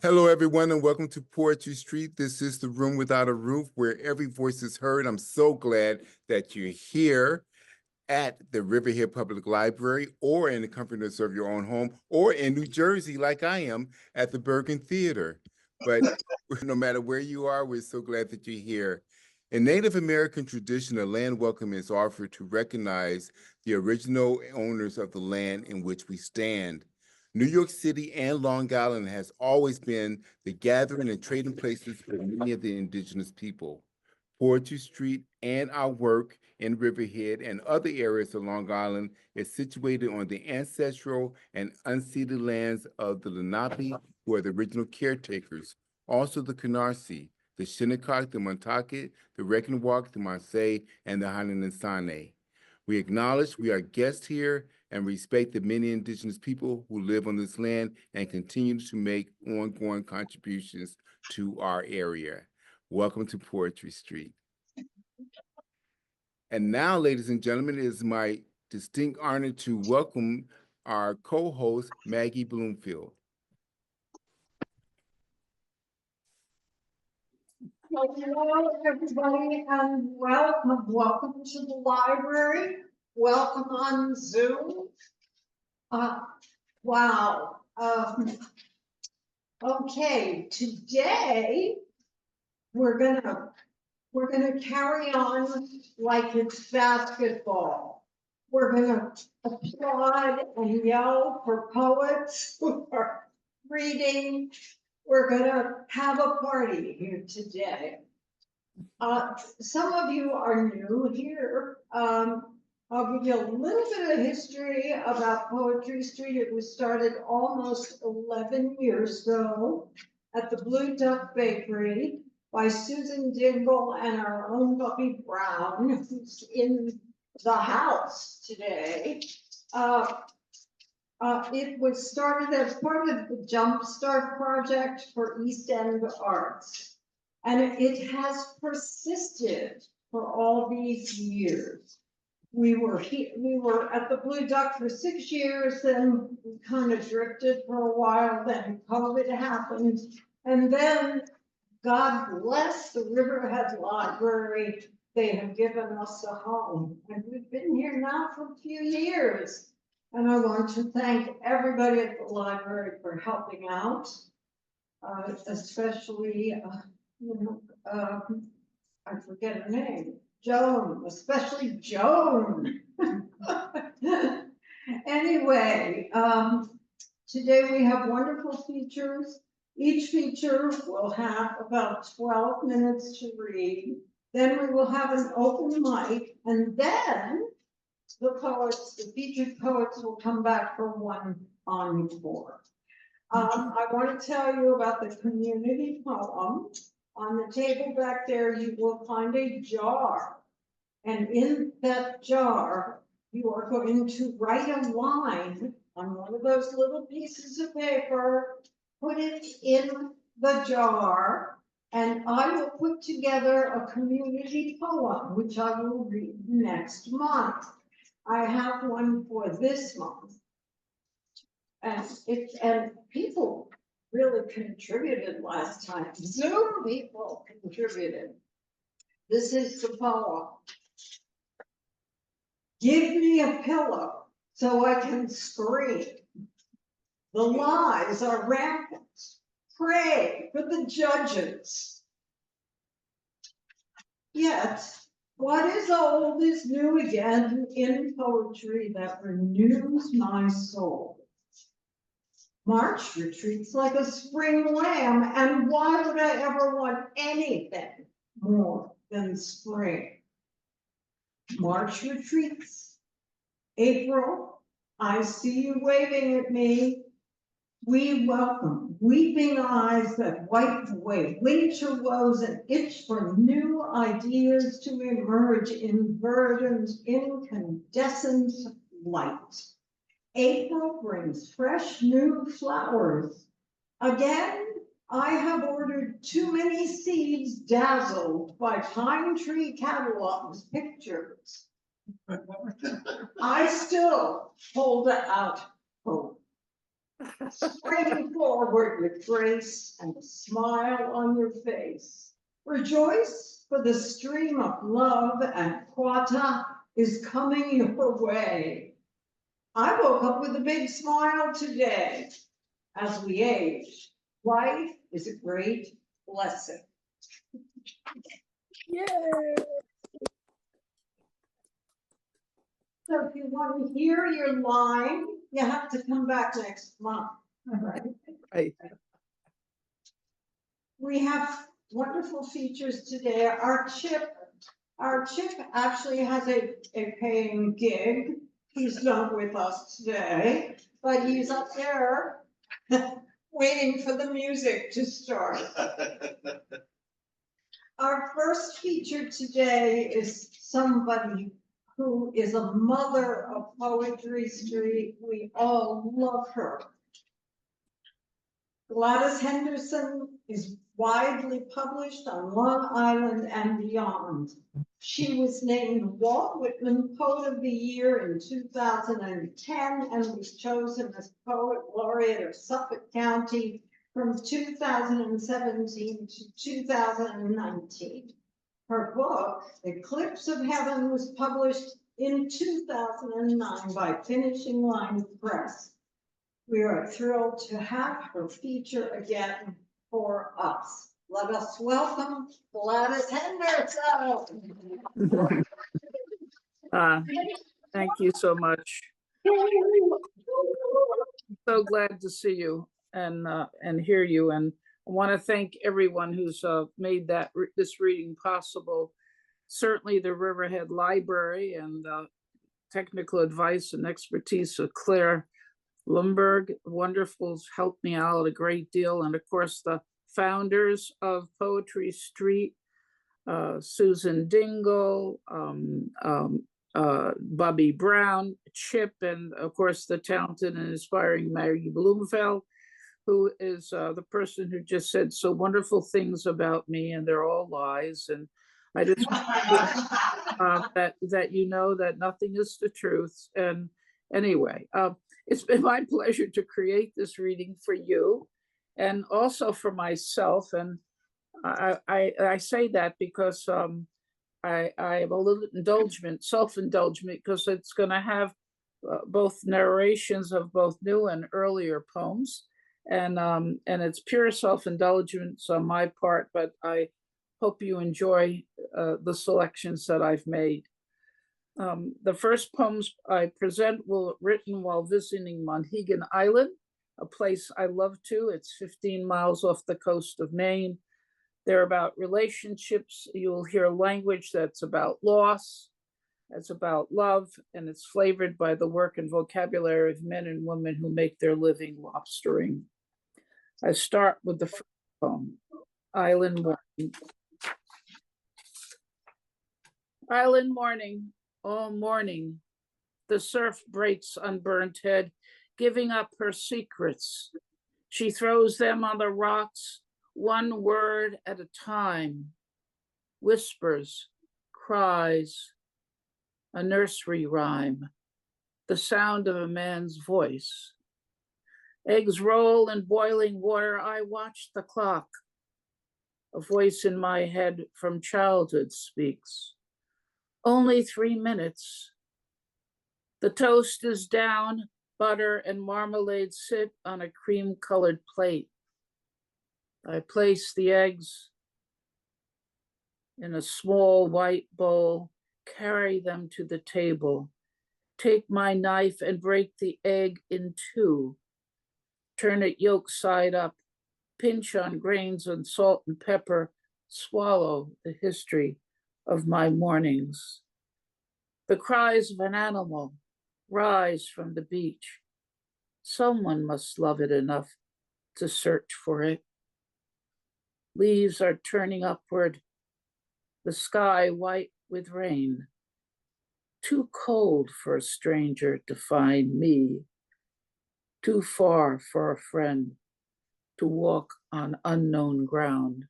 Hello, everyone, and welcome to Poetry Street. This is the room without a roof where every voice is heard. I'm so glad that you're here at the Riverhead Public Library or in the comfort of your own home or in New Jersey, like I am, at the Bergen Theater. But no matter where you are, we're so glad that you're here. In Native American tradition, a land welcome is offered to recognize the original owners of the land in which we stand. New York City and Long Island has always been the gathering and trading places for many of the indigenous people. Poetry Street and our work in Riverhead and other areas of Long Island is situated on the ancestral and unceded lands of the Lenape, who are the original caretakers, also the Canarsie, the Shinnecock, the Montaukett, the Reckonwalk, the Marseille, and the Haudenosaunee. We acknowledge we are guests here and respect the many indigenous people who live on this land and continue to make ongoing contributions to our area. Welcome to Poetry Street. And now, ladies and gentlemen, it is my distinct honor to welcome our co-host, Maggie Bloomfield. Hello, everybody, and welcome. Welcome to the library. Welcome on Zoom. Wow. Okay, today we're gonna carry on like it's basketball. We're gonna applaud and yell for poets who are reading. We're gonna have a party here today. Some of you are new here. I'll give you a little bit of history about Poetry Street. It was started almost 11 years ago at the Blue Duck Bakery by Susan Dingle and our own Bobby Brown, who's in the house today. It was started as part of the Jumpstart Project for East End Arts, and it has persisted for all these years. We were at the Blue Duck for 6 years, then we kind of drifted for a while, then COVID happened, and then God bless the Riverhead Library. They have given us a home, and we've been here now for a few years. And I want to thank everybody at the library for helping out, especially, I forget her name, Joan, especially Joan. Anyway, today we have wonderful features. Each feature will have about 12 minutes to read. Then we will have an open mic, and then the poets, the featured poets will come back for one encore. I want to tell you about the community poem. On the table back there, you will find a jar. And in that jar, you are going to write a line on one of those little pieces of paper, put it in the jar, and I will put together a community poem, which I will read next month. I have one for this month. And people really contributed last time. Zoom people contributed. This is the poem. Give me a pillow so I can scream. The lies are rampant. Pray for the judges. Yet, what is old is new again in poetry that renews my soul. March retreats like a spring lamb, and why would I ever want anything more than spring? March retreats. April, I see you waving at me. We welcome weeping eyes that wipe away winter woes and itch for new ideas to emerge in verdant incandescent light. April brings fresh new flowers. Again, I have ordered too many seeds dazzled by pine tree catalogs pictures. I still hold out hope. Spring forward with grace and a smile on your face. Rejoice, for the stream of love and quata is coming your way. I woke up with a big smile today. As we age, life is a great blessing. Yay! So if you want to hear your line, you have to come back next month. All right. Right. We have wonderful features today. Our Chip actually has a paying gig. He's not with us today, but he's up there waiting for the music to start. Our first feature today is somebody who is a mother of Poetry Street. We all love her. Gladys Henderson is widely published on Long Island and beyond. She was named Walt Whitman Poet of the Year in 2010 and was chosen as Poet Laureate of Suffolk County from 2017 to 2019. Her book, Eclipse of Heaven, was published in 2009 by Finishing Line Press. We are thrilled to have her feature again for us. Let us welcome Gladys Henderson. Thank you so much. So glad to see you and hear you. And I want to thank everyone who's made this reading possible. Certainly the Riverhead Library and technical advice and expertise of Claire Lumberg, wonderful, helped me out a great deal. And of course, the founders of Poetry Street, Susan Dingle, Bobby Brown, Chip, and of course, the talented and inspiring Maggie Bloomfield, who is the person who just said so wonderful things about me, and they're all lies. And I just that you know that nothing is the truth. And anyway, it's been my pleasure to create this reading for you and also for myself. And I say that because I am a little self-indulgent, because it's going to have both narrations of both new and earlier poems. And it's pure self-indulgence on my part, but I hope you enjoy the selections that I've made. The first poems I present were written while visiting Monhegan Island, a place I love to. It's 15 miles off the coast of Maine. They're about relationships. You'll hear language that's about loss, it's about love, and it's flavored by the work and vocabulary of men and women who make their living lobstering. I start with the first poem, Island Morning. Island morning, all morning, the surf breaks unburnt head, giving up her secrets. She throws them on the rocks, one word at a time, whispers, cries, a nursery rhyme, the sound of a man's voice. Eggs roll in boiling water, I watch the clock. A voice in my head from childhood speaks. Only 3 minutes. The toast is down, butter and marmalade sit on a cream-colored plate. I place the eggs in a small white bowl, carry them to the table, take my knife and break the egg in two, turn it yolk side up, pinch on grains and salt and pepper, swallow the history of my mornings. The cries of an animal rise from the beach. Someone must love it enough to search for it. Leaves are turning upward, the sky white with rain. Too cold for a stranger to find me, too far for a friend to walk on unknown ground.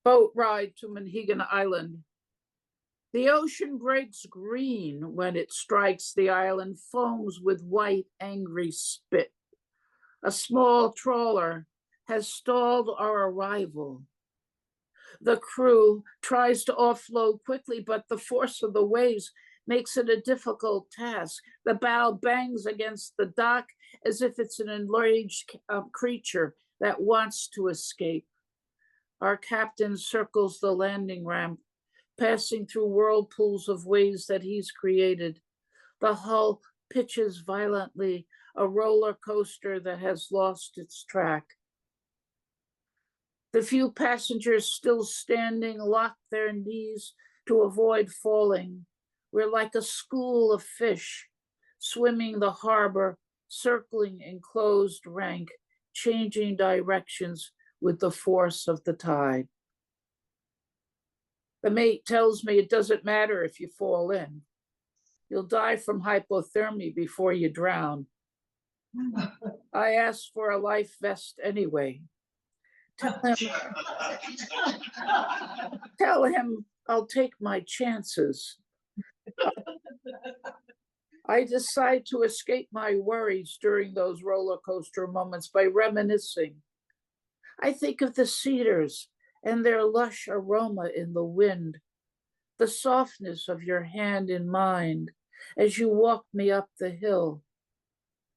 Boat ride to Monhegan Island. The ocean breaks green when it strikes the island, foams with white, angry spit. A small trawler has stalled our arrival. The crew tries to offload quickly, but the force of the waves makes it a difficult task. The bow bangs against the dock as if it's an enraged creature that wants to escape. Our captain circles the landing ramp, passing through whirlpools of waves that he's created. The hull pitches violently, a roller coaster that has lost its track. The few passengers still standing lock their knees to avoid falling. We're like a school of fish swimming the harbor, circling in closed rank, changing directions with the force of the tide. The mate tells me it doesn't matter if you fall in. You'll die from hypothermia before you drown. I asked for a life vest anyway. Tell him I'll take my chances. I decide to escape my worries during those roller coaster moments by reminiscing. I think of the cedars and their lush aroma in the wind, the softness of your hand in mine as you walked me up the hill,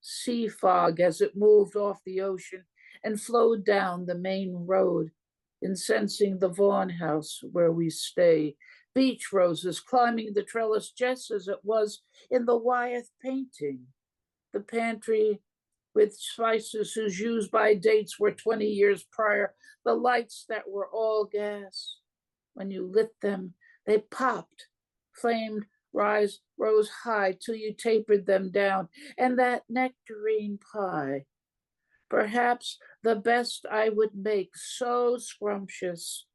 sea fog as it moved off the ocean and flowed down the main road, incensing the Vaughan house where we stay, beach roses climbing the trellis just as it was in the Wyeth painting, the pantry with spices whose use-by dates were 20 years prior, the lights that were all gas. When you lit them, they popped, flamed, rose high till you tapered them down, and that nectarine pie, perhaps the best I would make, so scrumptious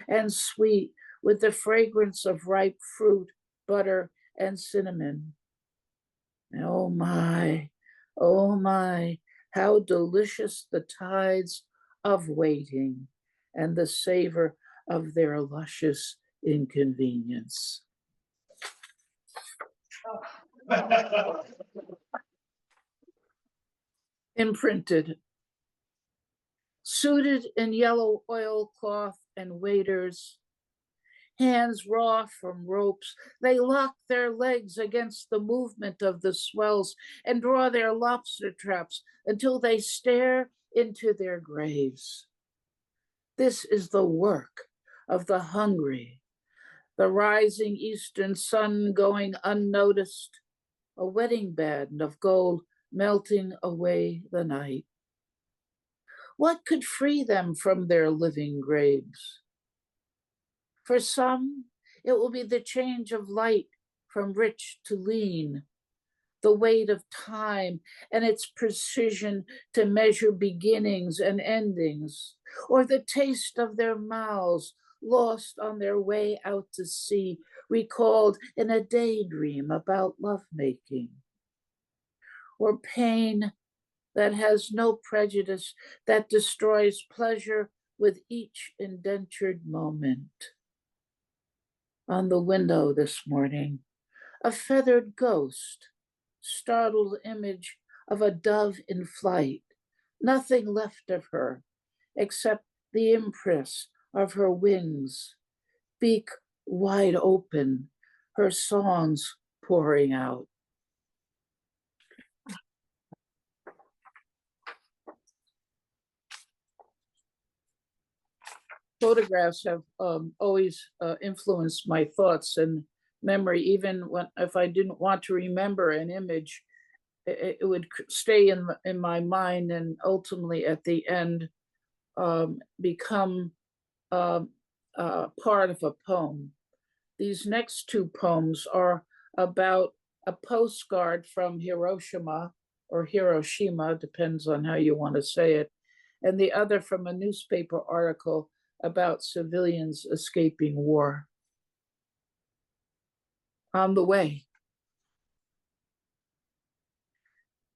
and sweet with the fragrance of ripe fruit, butter, and cinnamon. Oh my, how delicious the tides of waiting and the savor of their luscious inconvenience. Imprinted. Suited in yellow oilcloth and waders, hands raw from ropes, they lock their legs against the movement of the swells and draw their lobster traps until they stare into their graves. This is the work of the hungry, the rising eastern sun going unnoticed, a wedding band of gold melting away the night. What could free them from their living graves? For some, it will be the change of light from rich to lean, the weight of time and its precision to measure beginnings and endings, or the taste of their mouths lost on their way out to sea, recalled in a daydream about lovemaking, or pain that has no prejudice, that destroys pleasure with each indentured moment. On the window this morning, a feathered ghost, startled image of a dove in flight, nothing left of her except the impress of her wings, beak wide open, her songs pouring out. Photographs have always influenced my thoughts and memory, even when if I didn't want to remember an image, it would stay in my mind and ultimately at the end become part of a poem. These next two poems are about a postcard from Hiroshima, or Hiroshima, depends on how you want to say it, and the other from a newspaper article about civilians escaping war. On the way.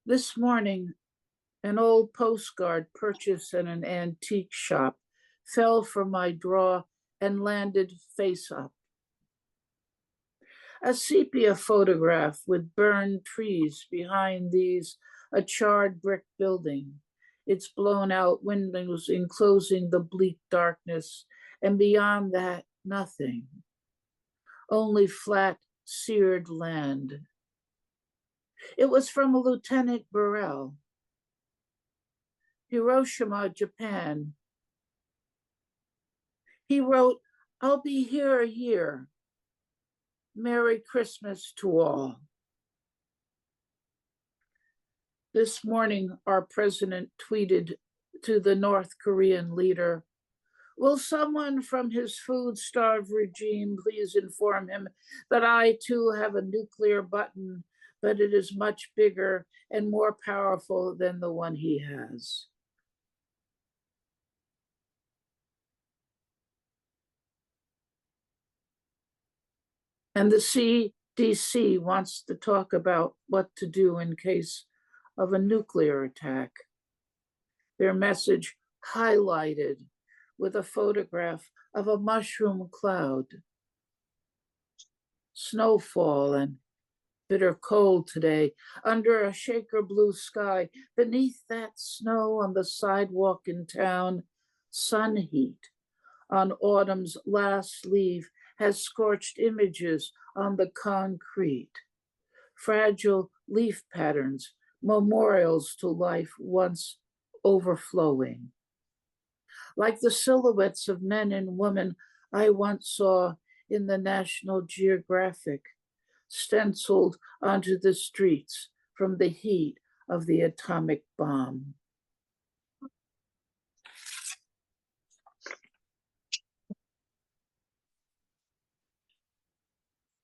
This morning, an old postcard purchased in an antique shop fell from my drawer and landed face up. A sepia photograph with burned trees behind these, a charred brick building, its blown out windows enclosing the bleak darkness, and beyond that, nothing. Only flat, seared land. It was from Lieutenant Burrell. Hiroshima, Japan. He wrote, "I'll be here a year. Merry Christmas to all." This morning, our president tweeted to the North Korean leader, "Will someone from his food-starved regime please inform him that I too have a nuclear button, but it is much bigger and more powerful than the one he has." And the CDC wants to talk about what to do in case of a nuclear attack. Their message highlighted with a photograph of a mushroom cloud. Snowfall and bitter cold today under a shaker blue sky. Beneath that snow on the sidewalk in town, sun heat on autumn's last leaf has scorched images on the concrete. Fragile leaf patterns, memorials to life once overflowing. Like the silhouettes of men and women I once saw in the National Geographic, stenciled onto the streets from the heat of the atomic bomb.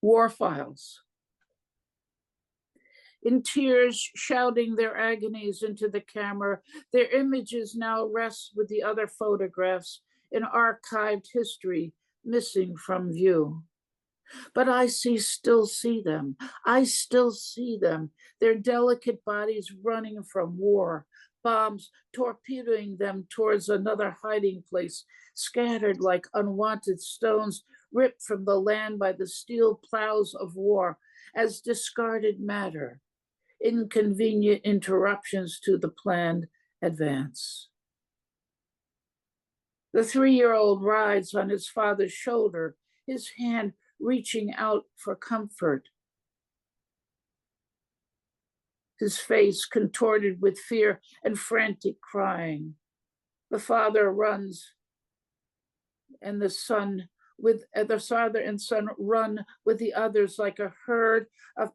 War files. In tears, shouting their agonies into the camera, their images now rest with the other photographs in archived history missing from view. But I still see them. I still see them, their delicate bodies running from war, bombs torpedoing them towards another hiding place, scattered like unwanted stones ripped from the land by the steel plows of war as discarded matter, inconvenient interruptions to the planned advance. The 3-year-old rides on his father's shoulder, his hand reaching out for comfort. His face contorted with fear and frantic crying. The father runs, and the father and son run with the others like a herd of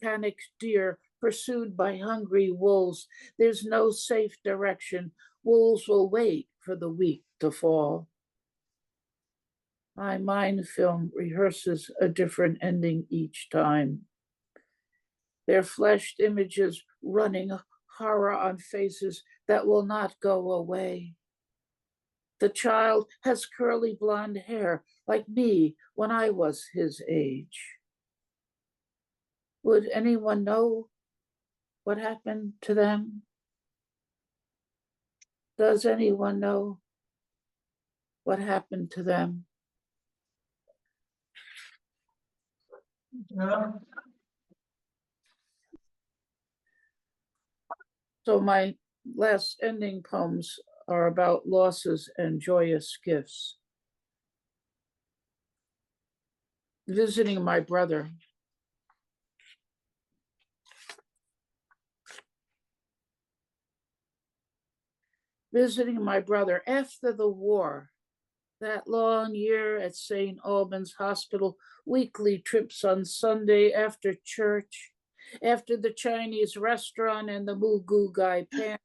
panicked deer pursued by hungry wolves. There's no safe direction. Wolves will wait for the weak to fall. My mind film rehearses a different ending each time. Their fleshed images running horror on faces that will not go away. The child has curly blonde hair like me when I was his age. Would anyone know what happened to them? Does anyone know what happened to them? So my last ending poems are about losses and joyous gifts. Visiting my brother. Visiting my brother after the war. That long year at St. Albans Hospital, weekly trips on Sunday after church, after the Chinese restaurant and the Mugu Gai Pan,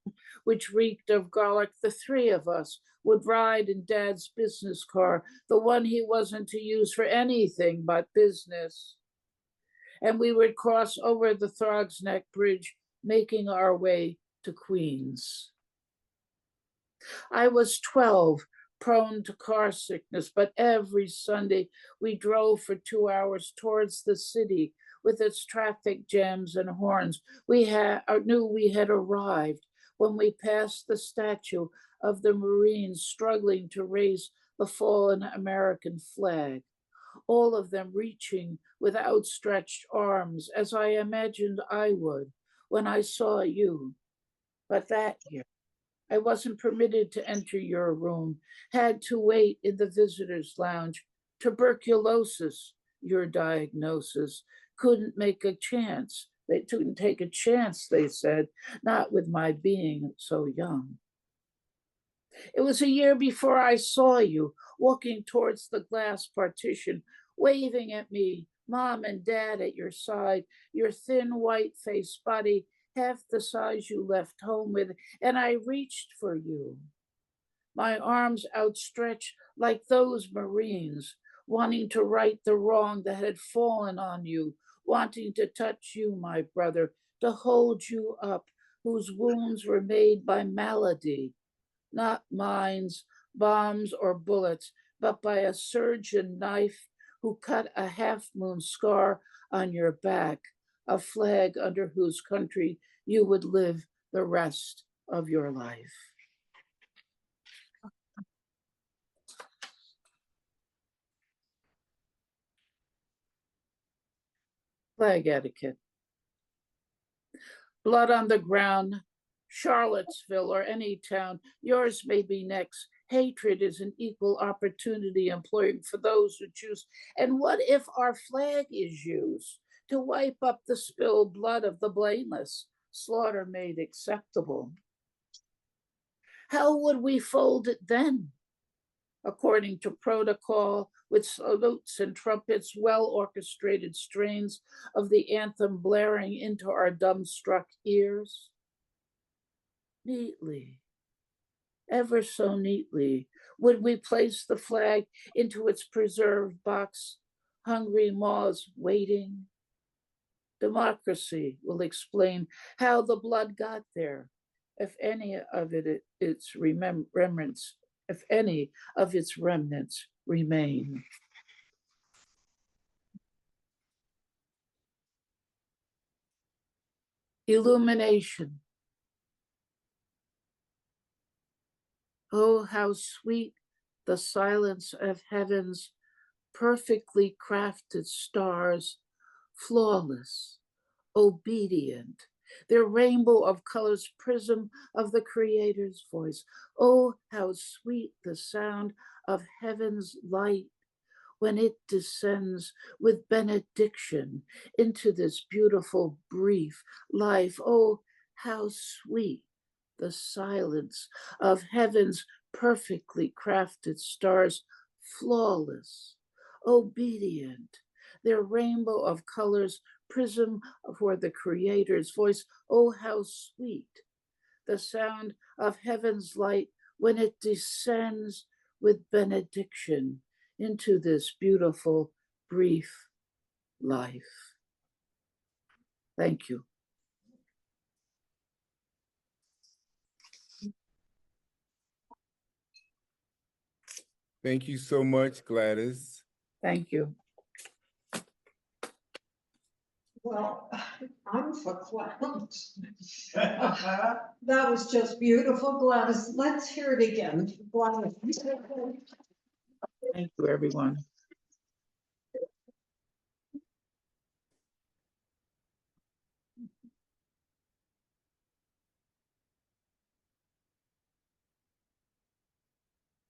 which reeked of garlic, the three of us would ride in Dad's business car, the one he wasn't to use for anything but business. And we would cross over the Throgs Neck Bridge, making our way to Queens. I was 12, prone to car sickness, but every Sunday we drove for 2 hours towards the city with its traffic jams and horns. We knew we had arrived when we passed the statue of the Marines struggling to raise the fallen American flag. all of them reaching with outstretched arms as I imagined I would when I saw you. But that year, I wasn't permitted to enter your room, had to wait in the visitor's lounge. Tuberculosis, your diagnosis, couldn't make a chance. They couldn't take a chance, they said, not with my being so young. It was a year before I saw you walking towards the glass partition, waving at me, mom and dad at your side, your thin white faced body half the size you left home with, and I reached for you, my arms outstretched like those Marines, wanting to right the wrong that had fallen on you, wanting to touch you, my brother, to hold you up, whose wounds were made by malady, not mines, bombs, or bullets, but by a surgeon knife who cut a half-moon scar on your back, a flag under whose country you would live the rest of your life. Flag etiquette. Blood on the ground, Charlottesville or any town, yours may be next. Hatred is an equal opportunity employment for those who choose. And what if our flag is used to wipe up the spilled blood of the blameless, slaughter made acceptable? How would we fold it then? According to protocol, with salutes and trumpets, well-orchestrated strains of the anthem blaring into our dumbstruck ears? Neatly, ever so neatly, would we place the flag into its preserved box, hungry maws waiting? Democracy will explain how the blood got there, if any of its remembrance, if any of its remnants remain. Illumination. Oh, how sweet the silence of heaven's perfectly crafted stars, flawless, obedient, their rainbow of colors, prism of the Creator's voice. Oh, how sweet the sound of heaven's light when it descends with benediction into this beautiful, brief life. Oh, how sweet the silence of heaven's perfectly crafted stars, flawless, obedient, their rainbow of colors, prism for the Creator's voice. Oh, how sweet the sound of heaven's light when it descends with benediction into this beautiful, brief life. Thank you. Thank you so much, Gladys. Thank you. Well, I'm verklempt. That was just beautiful, Gladys. Let's hear it again. Gladys. Thank you, everyone.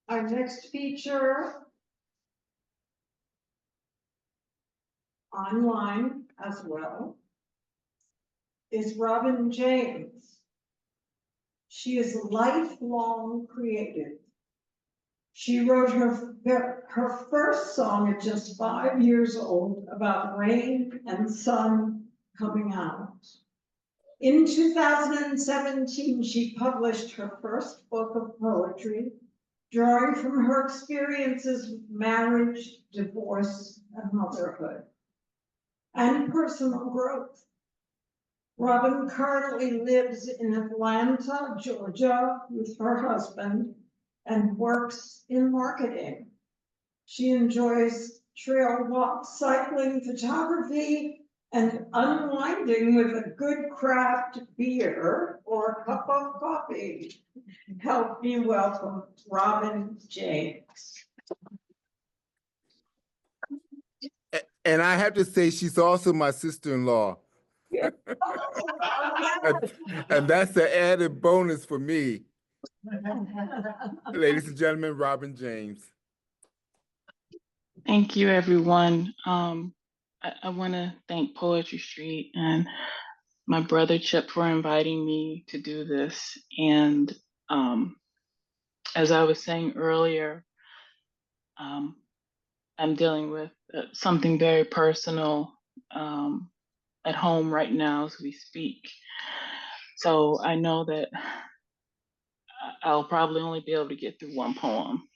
Our next feature, online as well, is Robin James. She is lifelong creative. She wrote her first song at just 5 years old about rain and sun coming out. In 2017, she published her first book of poetry, drawing from her experiences with marriage, divorce, and motherhood, and personal growth. Robin currently lives in Atlanta, Georgia, with her husband and works in marketing. She enjoys trail walks, cycling, photography, and unwinding with a good craft beer or a cup of coffee. Help me welcome Robin James. And I have to say, she's also my sister-in-law. Yeah. And that's the added bonus for me. Ladies and gentlemen, Robin James. Thank you, everyone. I want to thank Poetry Street and my brother Chip for inviting me to do this. And as I was saying earlier, I'm dealing with something very personal at home right now as we speak. So I know that I'll probably only be able to get through one poem.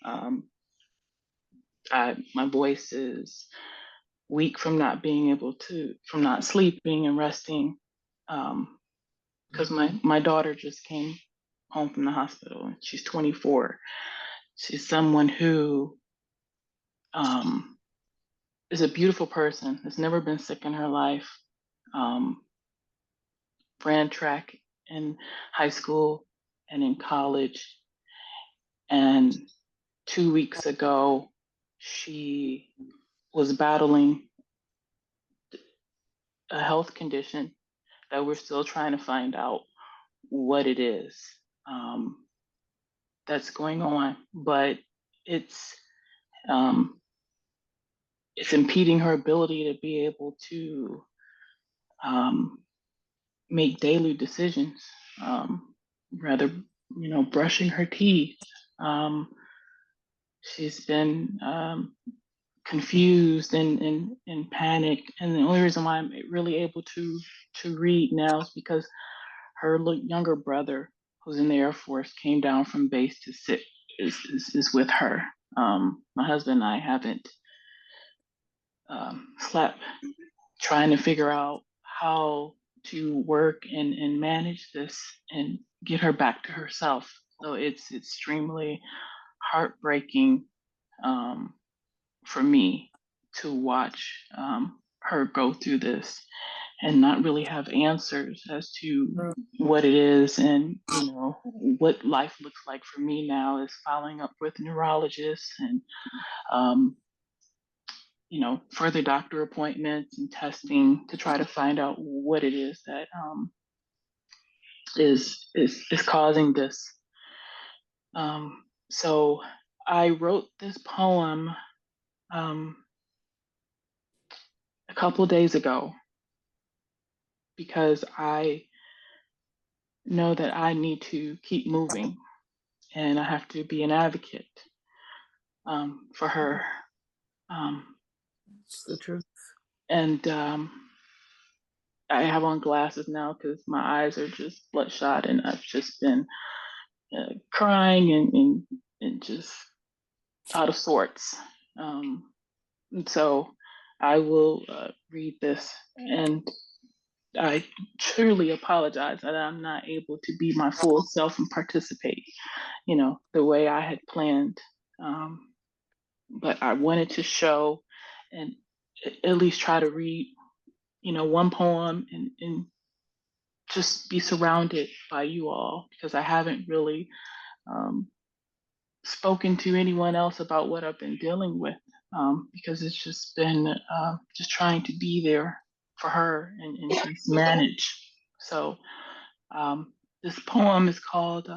My voice is weak from not being able to, from not sleeping and resting, because my daughter just came home from the hospital. She's 24. She's someone who is a beautiful person, has never been sick in her life, ran track in high school and in college. And 2 weeks ago, she was battling a health condition that we're still trying to find out what it is that's going on, but it's impeding her ability to be able to make daily decisions, rather, brushing her teeth. She's been confused and panic, and the only reason why I'm really able to read now is because her younger brother, who's in the Air Force, came down from base to sit is with her. My husband and I haven't slept, trying to figure out how to work and manage this and get her back to herself. So it's extremely heartbreaking for me to watch her go through this and not really have answers as to what it is. And what life looks like for me now is following up with neurologists and further doctor appointments and testing to try to find out what it is that is causing this. So I wrote this poem a couple of days ago because I know that I need to keep moving and I have to be an advocate for her. It's the truth. And I have on glasses now because my eyes are just bloodshot, and I've just been crying and just out of sorts. And so I will read this, and I truly apologize that I'm not able to be my full self and participate, the way I had planned. But I wanted to show and at least try to read, one poem and just be surrounded by you all, because I haven't really spoken to anyone else about what I've been dealing with, because it's just been just trying to be there for her and just manage. So this poem is called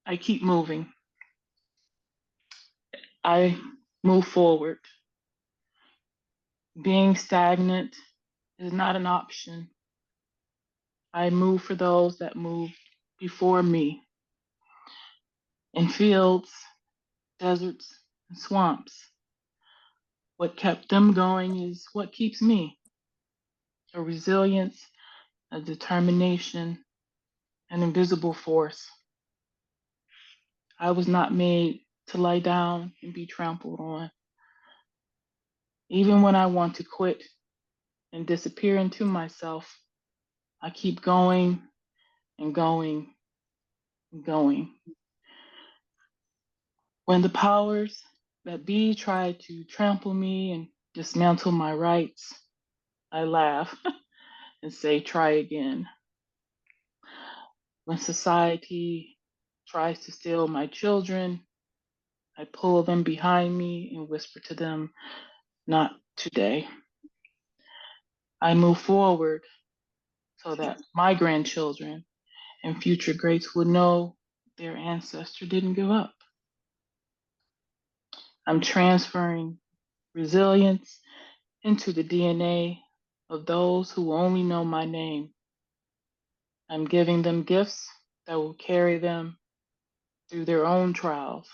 I Keep Moving. I move forward. Being stagnant is not an option. I move for those that moved before me. In fields, deserts, and swamps. What kept them going is what keeps me. A resilience, a determination, an invisible force. I was not made to lie down and be trampled on. Even when I want to quit and disappear into myself, I keep going and going and going. When the powers that be try to trample me and dismantle my rights, I laugh and say, try again. When society tries to steal my children, I pull them behind me and whisper to them, not today. I move forward so that my grandchildren and future greats will know their ancestor didn't give up. I'm transferring resilience into the DNA of those who only know my name. I'm giving them gifts that will carry them through their own trials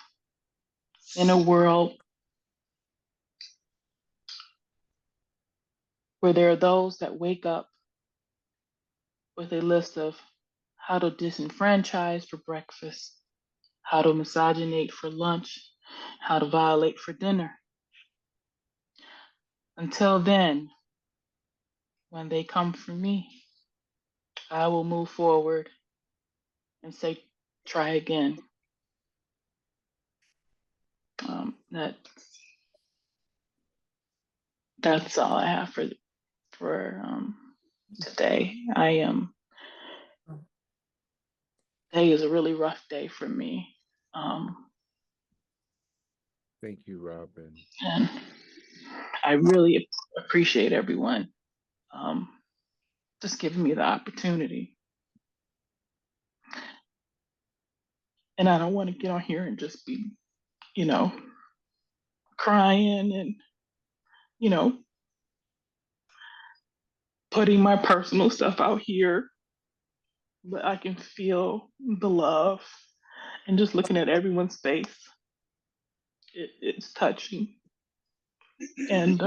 in a world where there are those that wake up with a list of how to disenfranchise for breakfast, how to misogynate for lunch, how to violate for dinner. Until then, when they come for me, I will move forward and say, try again. That's all I have for today. Today is a really rough day for me. Thank you, Robin. And I really appreciate everyone just giving me the opportunity. And I don't want to get on here and just be, crying and, putting my personal stuff out here, but I can feel the love and just looking at everyone's face. It's touching. And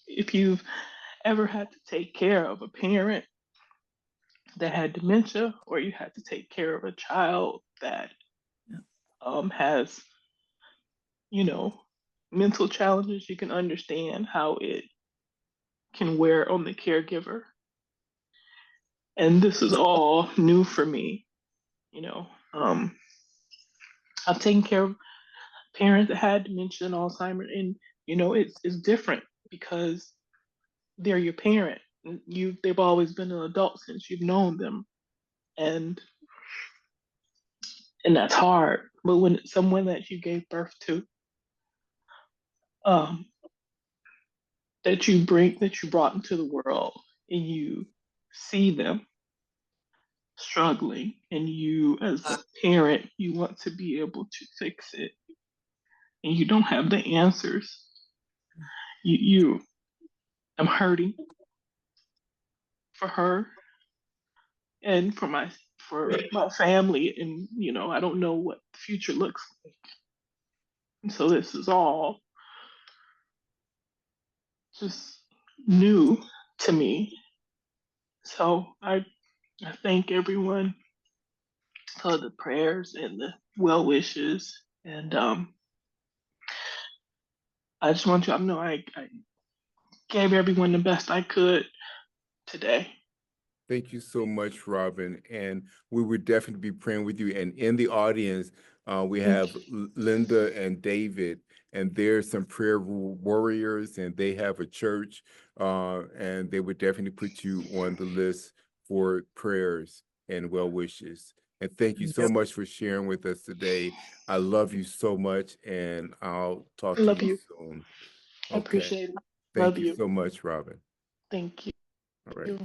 if you've ever had to take care of a parent that had dementia, or you had to take care of a child that has, mental challenges, you can understand how it can wear on the caregiver. And this is all new for me, I've taken care of parents that had dementia and Alzheimer's, and it's different because they're your parent. They've always been an adult since you've known them, and that's hard. But when it's someone that you gave birth to, that you brought into the world, and you see them struggling, and you as a parent, you want to be able to fix it, and you don't have the answers. I'm hurting for her and for my family, and I don't know what the future looks like. And so this is all just new to me. So I thank everyone for the prayers and the well wishes, and I just want you to know I gave everyone the best I could today. Thank you so much, Robin. And we would definitely be praying with you. And in the audience, we have Linda and David, and there's some prayer warriors, and they have a church, and they would definitely put you on the list for prayers and well wishes. And thank you so much for sharing with us today. I love you so much, and I'll talk to you soon. I appreciate it. Thank you so much, Robin. Thank you. All right.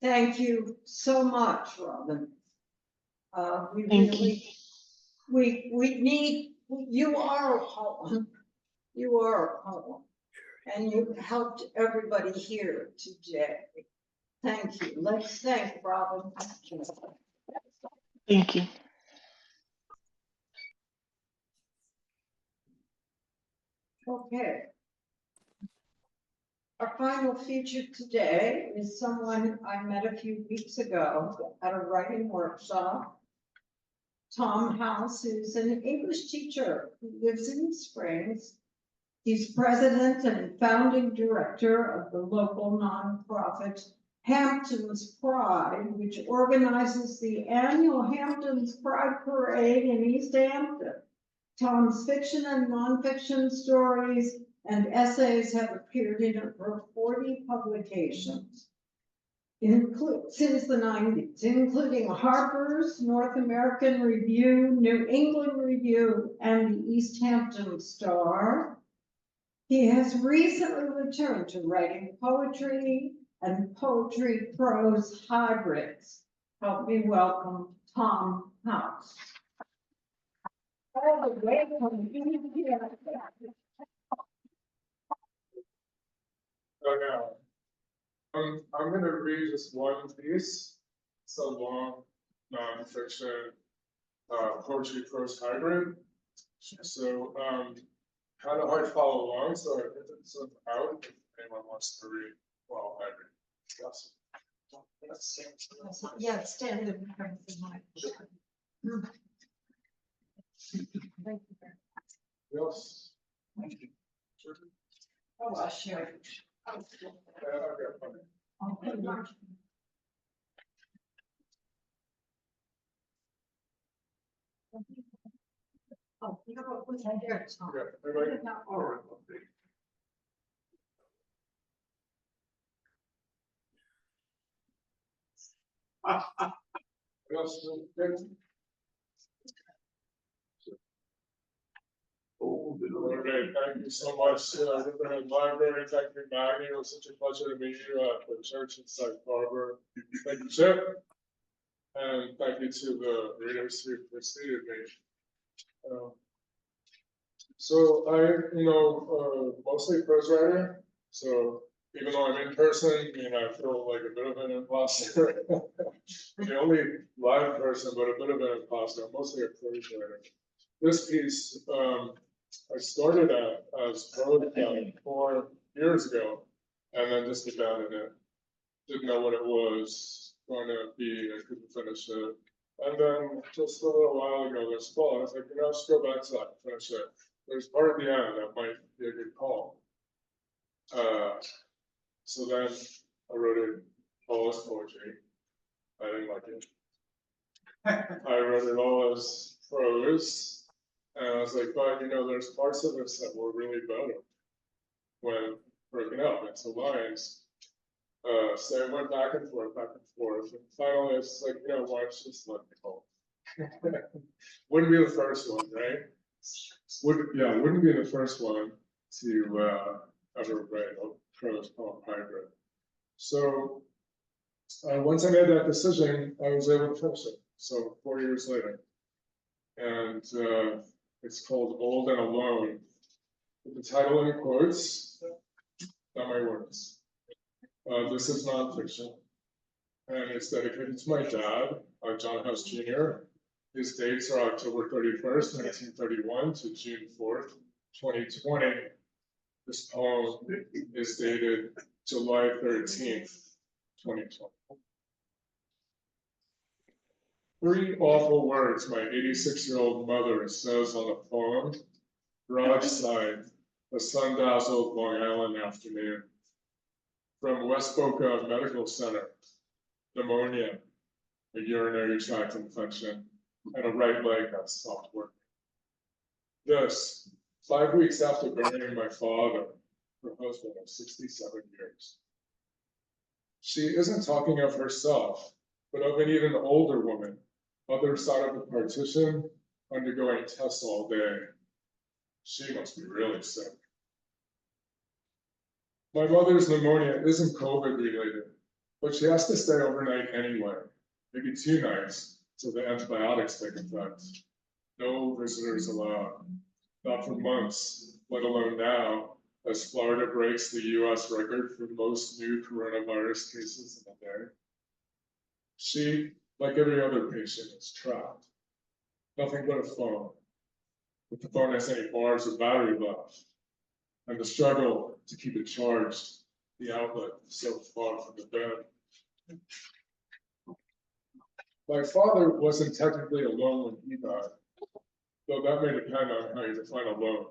Thank you so much, Robin. We need, you are a poem. You are a poem. And you helped everybody here today. Thank you. Let's thank Robin. Thank you. Okay. Our final feature today is someone I met a few weeks ago at a writing workshop. Tom House is an English teacher who lives in Springs. He's president and founding director of the local nonprofit Hampton's Pride, which organizes the annual Hampton's Pride Parade in East Hampton. Tom's fiction and nonfiction stories and essays have appeared in over 40 publications since the 90s, including Harper's, North American Review, New England Review, and the East Hampton Star. He has recently returned to writing poetry and poetry prose hybrids. Help me welcome Tom House. All the way from India. So now, I'm gonna read just one piece. It's a long nonfiction poetry prose hybrid. So kind of hard to follow along, so I printed some out if anyone wants to read while I read. Yes. Yeah, stand in front of the mic. Thank you. Yes. Sure. Oh, I'll share it. Yeah, I've got plenty. Okay, Mark. Oh, you know what, what's that here? Tom? Okay, everybody? All right. Yes, good. Okay, thank you so much, Riverhead Library. Thank you, Maggie. It was such a pleasure to meet you at the church in Sag Harbor. Thank you, Chip. And thank you to the readers who preceded me. So mostly prose writer. So even though I'm in person, I feel like a bit of an imposter. The only live person, but a bit of an imposter. I'm mostly a prose writer. This piece, I started as prose 4 years ago, and then just abandoned it. Didn't know what it was going to be. I couldn't finish it. And then just a little while ago this fall, I was like, I'll just go back to that and finish it. There's part of the end that might be a good call. So then I wrote it all as poetry. I didn't like it. I wrote it all as prose. And I was like, but there's parts of this that were really better when broken up into lines. So I went back and forth. And finally, it's like, why don't you just let me go? Wouldn't be the first one, right? Wouldn't be the first one to ever write a prose poem hybrid. So once I made that decision, I was able to finish it. So 4 years later. And it's called Old and Alone. With the title in quotes, not my words. This is nonfiction, and it's dedicated to my dad, John House Jr. His dates are October 31st, 1931 to June 4th, 2020. This poem is dated July 13th, 2020. 3 awful words my 86-year-old mother says on the poem. Broadside, a sun-dazzled Long Island afternoon. From West Boca Medical Center, pneumonia, a urinary tract infection, and a right leg that stopped working. This, 5 weeks after burying my father, her husband of 67 years. She isn't talking of herself, but of an even older woman, other side of the partition, undergoing tests all day. She must be really sick. My mother's pneumonia isn't COVID related, but she has to stay overnight anyway, maybe 2 nights, till the antibiotics take effect. No visitors allowed, not for months, let alone now, as Florida breaks the US record for most new coronavirus cases in a day. She, like every other patient, is trapped. Nothing but a phone, if the phone has any bars or battery left, and the struggle to keep it charged, the outlet so far from the bed. My father wasn't technically alone when he died, though that may depend on how you define alone.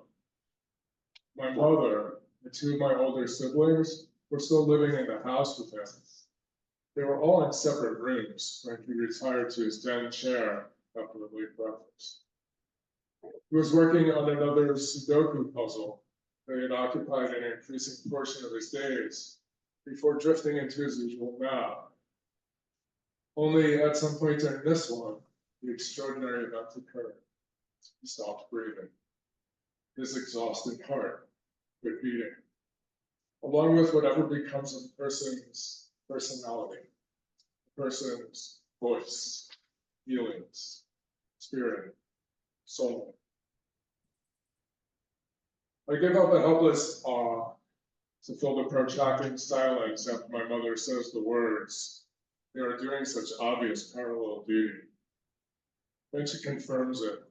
My mother and 2 of my older siblings were still living in the house with him. They were all in separate rooms when he retired to his den chair after a late breakfast. He was working on another Sudoku puzzle that had occupied an increasing portion of his days before drifting into his usual nap. Only at some point during this one, the extraordinary event occurred. He stopped breathing. His exhausted heart with eating, along with whatever becomes of a person's personality, a person's voice, feelings, spirit, soul. I give up a helpless awe to fill the protracted silence after my mother says the words. They are doing such obvious parallel duty. Then she confirms it.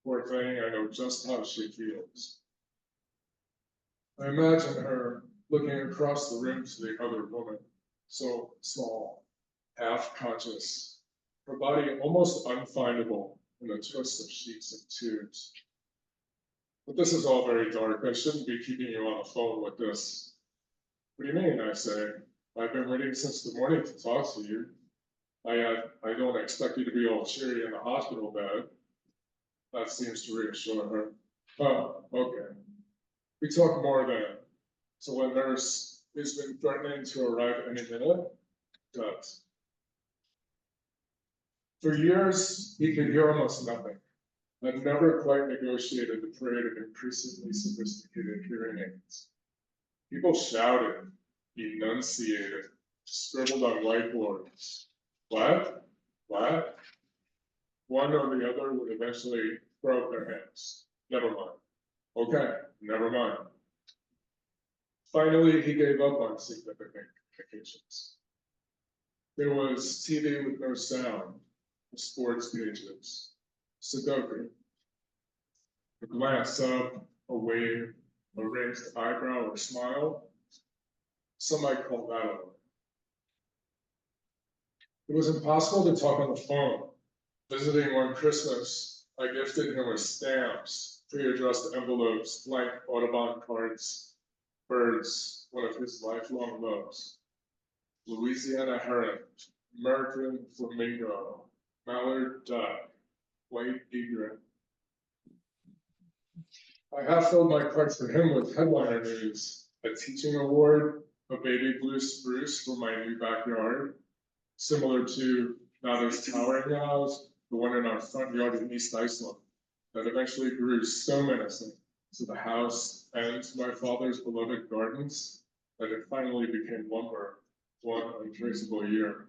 Poor thing, I know just how she feels. I imagine her looking across the room to the other woman, so small, half-conscious, her body almost unfindable in the twist of sheets and tubes. But this is all very dark. I shouldn't be keeping you on the phone with this. What do you mean? I say. I've been waiting since the morning to talk to you. I don't expect you to be all cheery in the hospital bed. That seems to reassure her. Oh, okay. We talk more then. So a nurse has been threatening to arrive any minute. Does. For years, he could hear almost nothing. I've never quite negotiated the parade of increasingly sophisticated hearing aids. People shouted, enunciated, scribbled on whiteboards. What? What? One or the other would eventually throw up their hands. Never mind. Okay, never mind. Finally, he gave up on significant communications. There was TV with no sound, sports pages, Sudoku, a glance up, a wave, a raised eyebrow or smile. Some might call that a It was impossible to talk on the phone. Visiting one Christmas, I gifted him with stamps, pre-addressed envelopes, blank Audubon cards, birds, one of his lifelong loves. Louisiana heron, American flamingo, mallard duck, white egret. I half filled my cards for him with headliner news, a teaching award, a baby blue spruce for my new backyard, similar to not as towering as the one in our front yard in East Iceland, that eventually grew so menacing to the house and to my father's beloved gardens that it finally became lumber one untraceable year.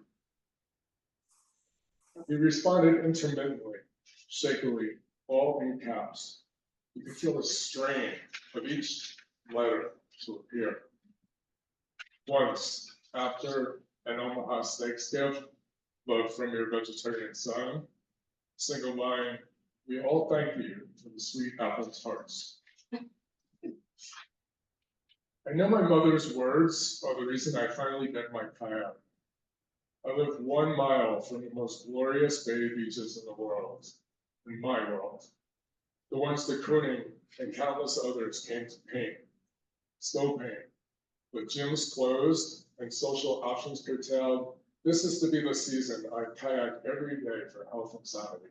He responded intermittently, shakily, all in caps. You could feel the strain of each letter to appear. Once, after an Omaha steaks gift, love from your vegetarian son, single line, we all thank you for the sweet apple tarts. I know my mother's words are the reason I finally get my kayak. I live 1 mile from the most glorious bay beaches in the world, in my world. The ones the Kooning and countless others came to paint, still paint. With gyms closed and social options curtailed, this is to be the season I kayak every day for health and sanity.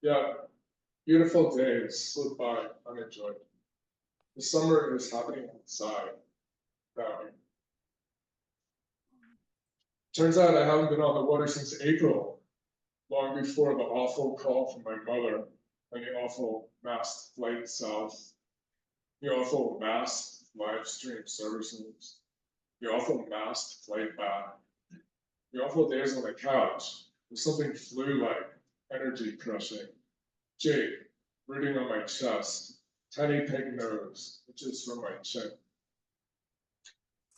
Yeah, beautiful days slip by unenjoyed. The summer is happening outside. Turns out I haven't been on the water since April, long before the awful call from my mother and the awful masked flight south, the awful masked live stream services, the awful masked flight back, the awful days on the couch with something flu-like, energy crushing, Jake rooting on my chest, tiny pig nose, which is from my chin.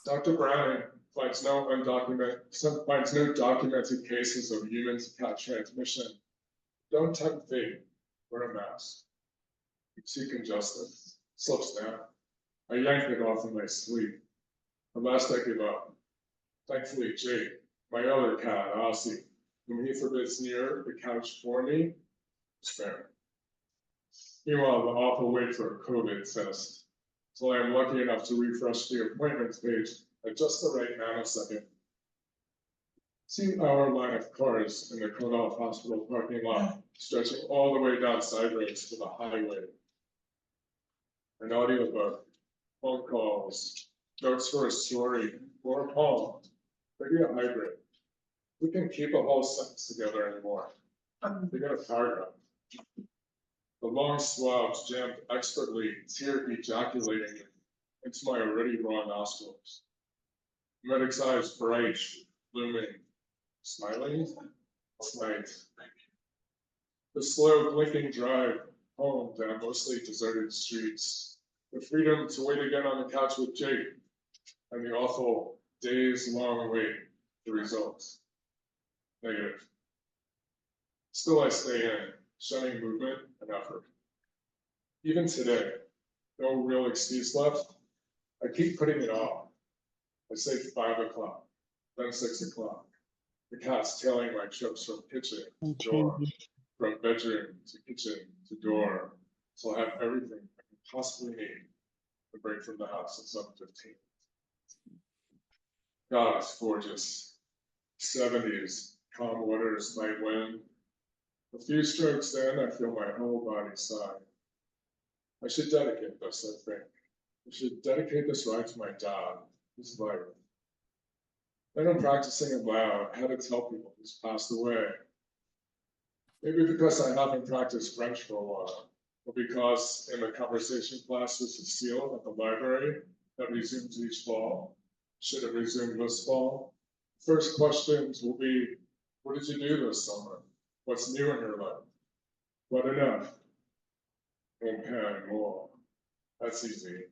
Dr. Browning finds no documented cases of human to cat transmission. Don't tempt fate, wear a mask. You see congested, slips down. I yanked it off in my sleep. At last I give up. Thankfully, Jake, my other cat, Aussie, whom he forbids near the couch for me, is fair. Meanwhile, the awful wait for a COVID test, till I am lucky enough to refresh the appointments page at just the right nanosecond. See our line of cars in the Cornell Hospital parking lot, stretching all the way down side roads to the highway. An audiobook, phone calls, notes for a story, or a poem, maybe a hybrid. We can keep a whole sentence together anymore. They got a paragraph. The long swabs jammed expertly, tear ejaculating into my already raw nostrils. Medic's eyes bright, blooming, smiling. It's night. The slow blinking drive home down mostly deserted streets. The freedom to wait again on the couch with Jake, and the awful days-long wait, the results. Negative. Still I stay in, shunning movement and effort. Even today, no real excuse left. I keep putting it off. I say 5 o'clock, then 6 o'clock. The cat's tailing my trips from kitchen to door, from bedroom to kitchen to door, so I have everything I can possibly need to break from the house at 7:15. God, it's gorgeous. 70s, calm waters, light wind. A few strokes in, I feel my whole body sigh. I should dedicate this, I think. I should dedicate this ride to my dad, his life. Then I'm practicing it loud, how to tell people he's passed away. Maybe because I haven't practiced French for a while, or because in the conversation class with Cecile at the library that resumes each fall, should have resumed this fall, first questions will be, what did you do this summer? What's new in your life? What enough? Okay, more. That's easy.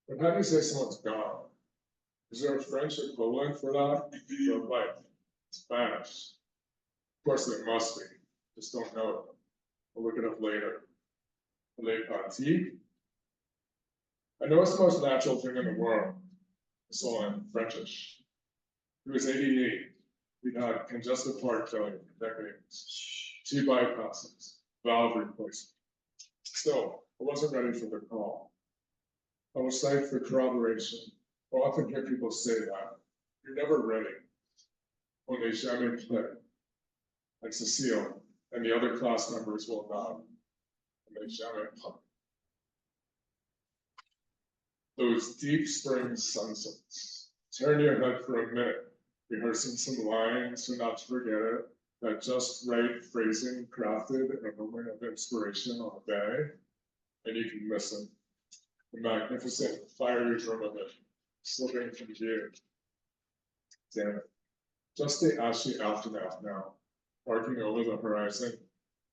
But how do you say someone's gone? Is there a French equivalent for that? For life? Spanish. Of course there must be. Just don't know it. I'll look it up later. Les parties. I know it's the most natural thing in the world. It's all in Frenchish. He was 88. We'd had congestive heart failure for decades. 2 bypasses, valve replacement. Still, I wasn't ready for the call. I was psyched for corroboration. I often hear people say that. You're never ready. On n'est jamais prêt. Like Cecile and the other class members will nod. On n'est jamais prêt. Those deep spring sunsets. Turn your head for a minute, rehearsing some lines so not to forget it. That just right phrasing crafted in a moment of inspiration on a day, and you can miss it. The magnificent fiery drum of it, slipping from view. Damn it. Just the ashy aftermath now, arcing over the horizon,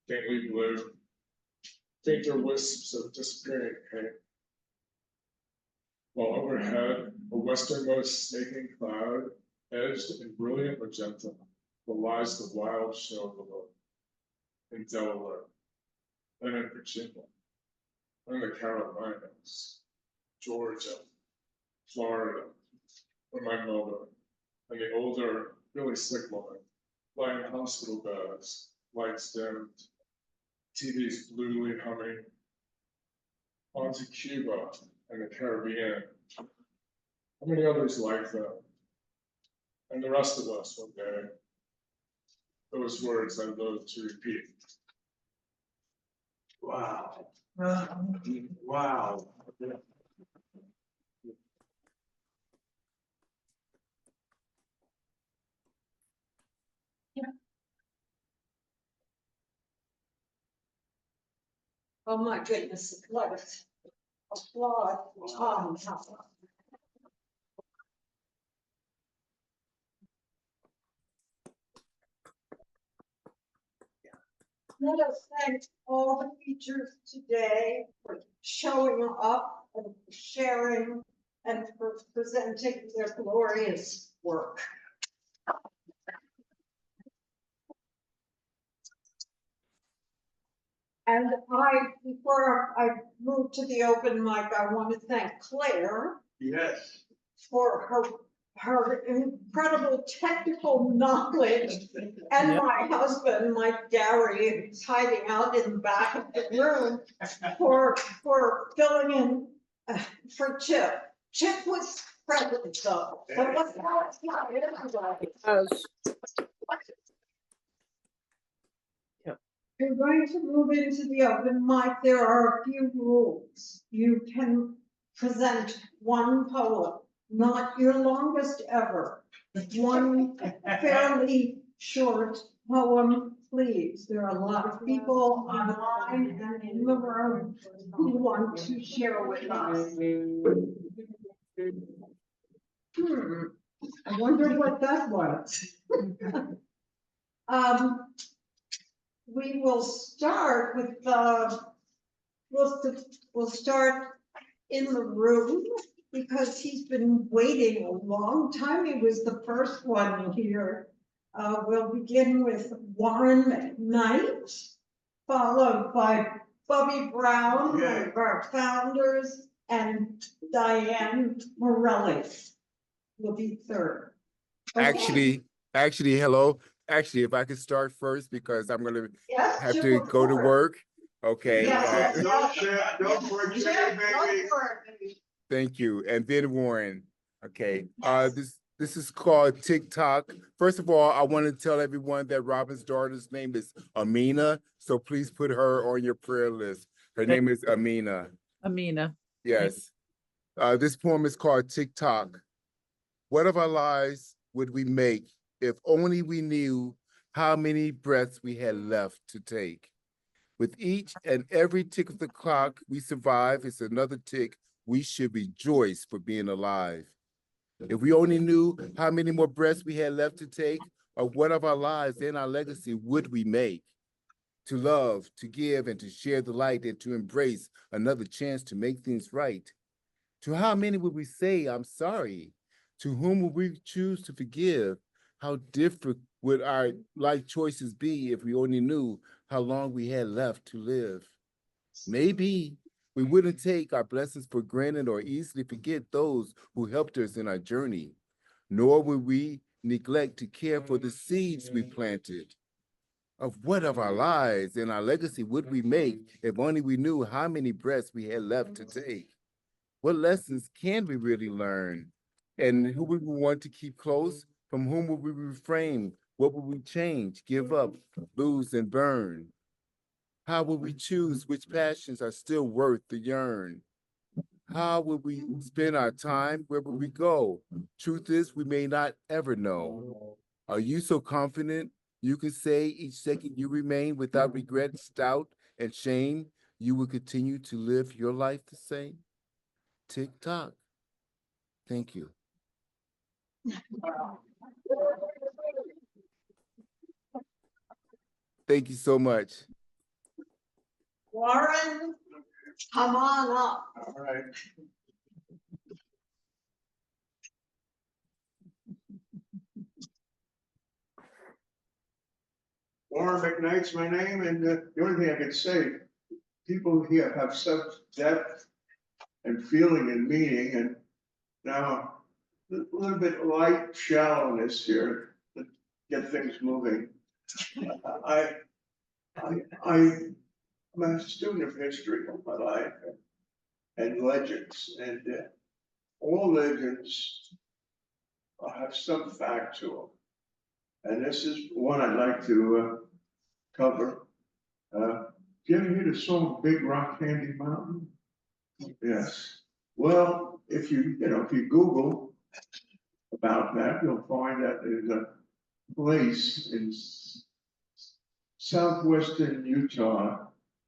faintly blue, fainter wisps of disappearing paint. While overhead, a westernmost snaking cloud, edged in brilliant magenta, belies the wild show below. In Delaware, then in Virginia, then the Carolinas, Georgia, Florida, and my mother, and the older, really sick woman, lying in hospital beds, lights dimmed, TVs bluely humming, on to Cuba and the Caribbean. How many others like that? And the rest of us one day. Those words I loathe to repeat. Wow. Wow. Oh my goodness, what applaud. Let us thank all the teachers today for showing up and for sharing and for presenting their glorious work. And before I move to the open mic, I want to thank Claire. Yes. For her incredible technical knowledge, and Yep. my husband, Mike Gary, who's hiding out in the back of the room, for filling in for Chip. Chip was present though, but let's not everybody. Because We're going to move into the open mic. There are a few rules. You can present one poem, not your longest ever, one fairly short poem, please. There are a lot of people online and in the room who want to share with us. I wonder what that was. We will start with we'll start in the room because he's been waiting a long time. He was the first one here. We'll begin with Warren McKnight, followed by Bobby Brown, one of our founders, and Diane Morelli will be third. Okay. Actually, hello. Actually, if I could start first because I'm gonna Yes, have Chip, to of go to course. work. Okay. Yes, Don't forget, Chip, baby. go for it. Thank you. And then Warren. Okay. This is called TikTok. First of all, I want to tell everyone that Robin's daughter's name is Amina. So please put her on your prayer list. Her name is Amina. Amina. Yes. This poem is called TikTok. What of our lives would we make if only we knew how many breaths we had left to take? With each and every tick of the clock we survive, it's another tick we should rejoice for being alive. If we only knew how many more breaths we had left to take, or what of our lives and our legacy would we make? To love, to give, and to share the light, and to embrace another chance to make things right. To how many would we say, I'm sorry? To whom would we choose to forgive? How different would our life choices be if we only knew how long we had left to live? Maybe we wouldn't take our blessings for granted or easily forget those who helped us in our journey, nor would we neglect to care for the seeds we planted. Of what of our lives and our legacy would we make if only we knew how many breaths we had left to take? What lessons can we really learn? And who would we want to keep close? From whom would we refrain? What would we change, give up, lose, and burn? How would we choose which passions are still worth the yearn? How would we spend our time? Where would we go? Truth is, we may not ever know. Are you so confident you can say each second you remain without regret, doubt, and shame, you will continue to live your life the same? Tick tock. Thank you. Thank you so much. Warren, come on up. All right. Warren McKnight's my name, and the only thing I can say, people here have such depth and feeling and meaning, and now a little bit light shallowness here to get things moving. I'm a student of history all my life and legends, and all legends have some fact to them. And this is one I'd like to cover. Do you ever hear the song Big Rock Candy Mountain? Yes. Well, if you Google about that, you'll find that there's a place in southwestern Utah,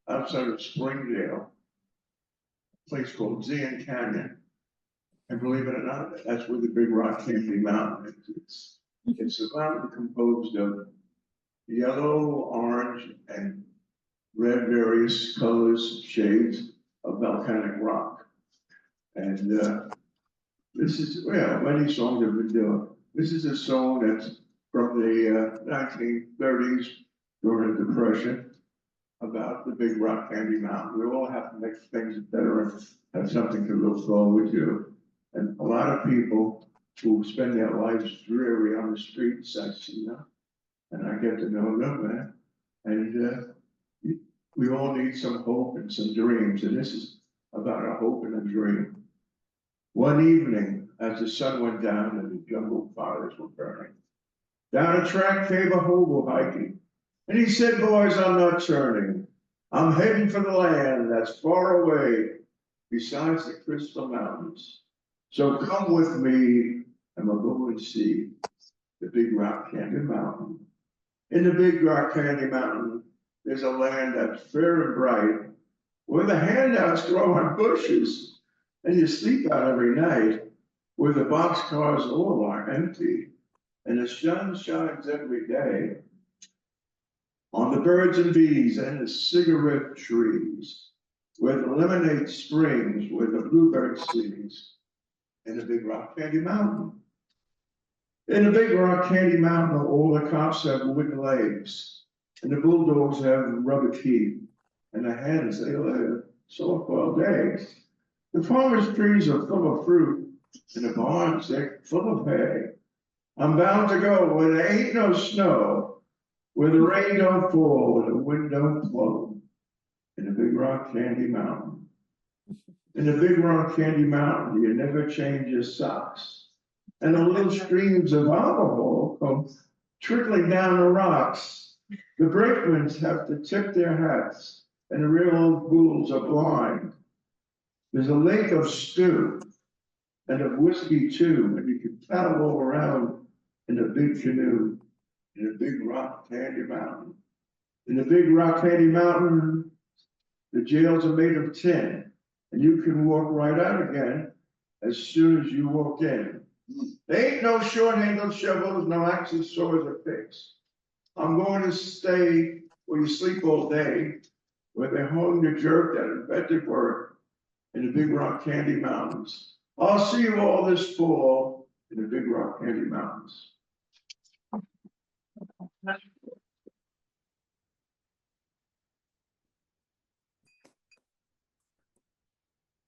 outside of Springdale, a place called Zion Canyon. And believe it or not, that's where the Big Rock Candy Mountain is. It's a mountain composed of yellow, orange, and red various colors, shades of volcanic rock. And this is, well, many songs have been doing. This is a song that's from the 1930s during the Depression about the Big Rock Candy Mountain. We all have to make things better and have something to look forward to. And a lot of people who spend their lives dreary on the streets, I see them, and I get to know them, man. And we all need some hope and some dreams, and this is about a hope and a dream. One evening, as the sun went down and the jungle fires were burning, down a track came a hobo hiking, and he said, boys, I'm not turning. I'm heading for the land that's far away, besides the Crystal Mountains. So come with me, and we'll go and see the Big Rock Candy Mountain. In the Big Rock Candy Mountain, there's a land that's fair and bright, where the handouts grow on bushes, and you sleep out every night, where the boxcars all are empty, and the sun shines every day on the birds and bees and the cigarette trees, where the lemonade springs, where the bluebird sings, in the Big Rock Candy Mountain. In the Big Rock Candy Mountain, all the cops have wooden legs, and the bulldogs have rubber teeth, and the hens, they lay soft-boiled eggs. The farmers' trees are full of fruit, and the barns, they're full of hay. I'm bound to go where there ain't no snow, where the rain don't fall, where the wind don't blow, in the Big Rock Candy Mountain. In the Big Rock Candy Mountain, you never change your socks. And the little streams of alcohol come trickling down the rocks. The brakemen have to tip their hats, and the real old fools are blind. There's a lake of stew and of whiskey too, and you can paddle all around in a big canoe in the Big Rock Candy Mountain. In the Big Rock Candy Mountain, the jails are made of tin, and you can walk right out again as soon as you walk in. There ain't no short-handled shovels, no axes, swords, or picks. I'm going to stay where you sleep all day, where they hung the jerk that invented work in the Big Rock Candy Mountains. I'll see you all this fall in the Big Rock Candy Mountains.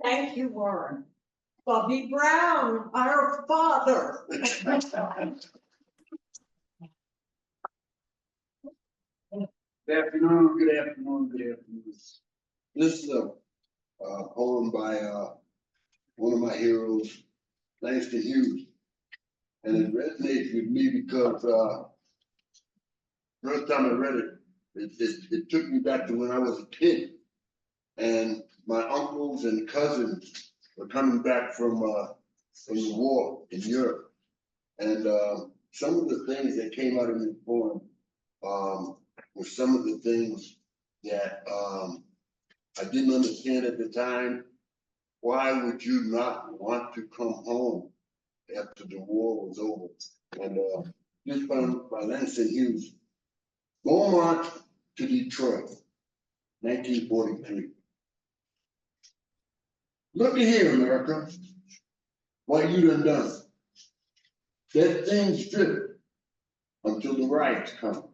Thank you, Warren. Bobby Brown, our father. Good afternoon, good afternoon, good afternoon. This is a poem by one of my heroes, Langston Hughes. And it resonates with me because first time I read it, it took me back to when I was a kid. And my uncles and cousins were coming back from the war in Europe. And some of the things that came out of the poem were some of the things that I didn't understand at the time. Why would you not want to come home after the war was over? And this poem by Langston Hughes, Beaumont to Detroit, 1943. Look at here, America, what you done. That thing stripped until the riots come.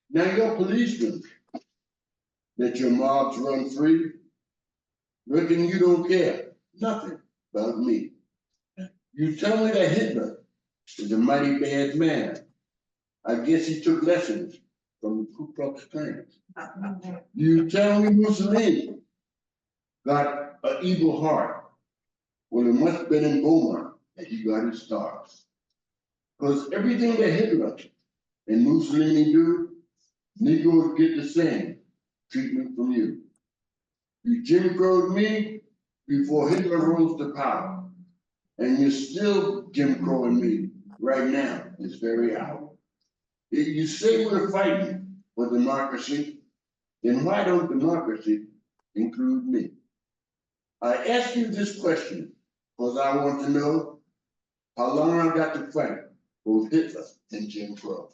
Now your policemen let your mobs run free. Reckon you don't care nothing about me. You tell me that Hitler is a mighty bad man. I guess he took lessons from the Ku Klux Klan. You tell me Mussolini got an evil heart. Well, it must have been in Beaumont that he got his stars. Because everything that Hitler and Mussolini do, Negroes get the same treatment from you. You Jim Crowed me before Hitler rose to power. And you're still Jim Crowing me right now, this very hour. If you say we're fighting for democracy, then why don't democracy include me? I ask you this question because I want to know how long I got to fight both Hitler and Jim Crow.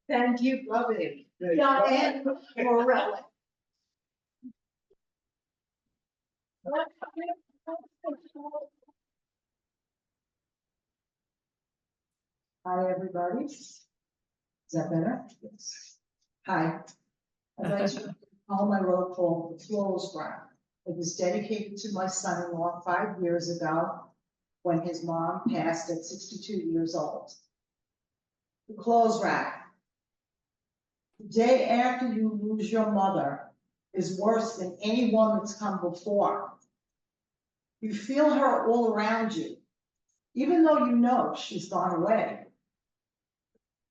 Thank you, Bobby. Diane Morelli. Hi, everybody. Is that better? Yes. Hi. I'd like to call my road called The Clothes Rack. It was dedicated to my son-in-law 5 years ago when his mom passed at 62 years old. The Clothes Rack. The day after you lose your mother is worse than anyone that's come before. You feel her all around you, even though you know she's gone away.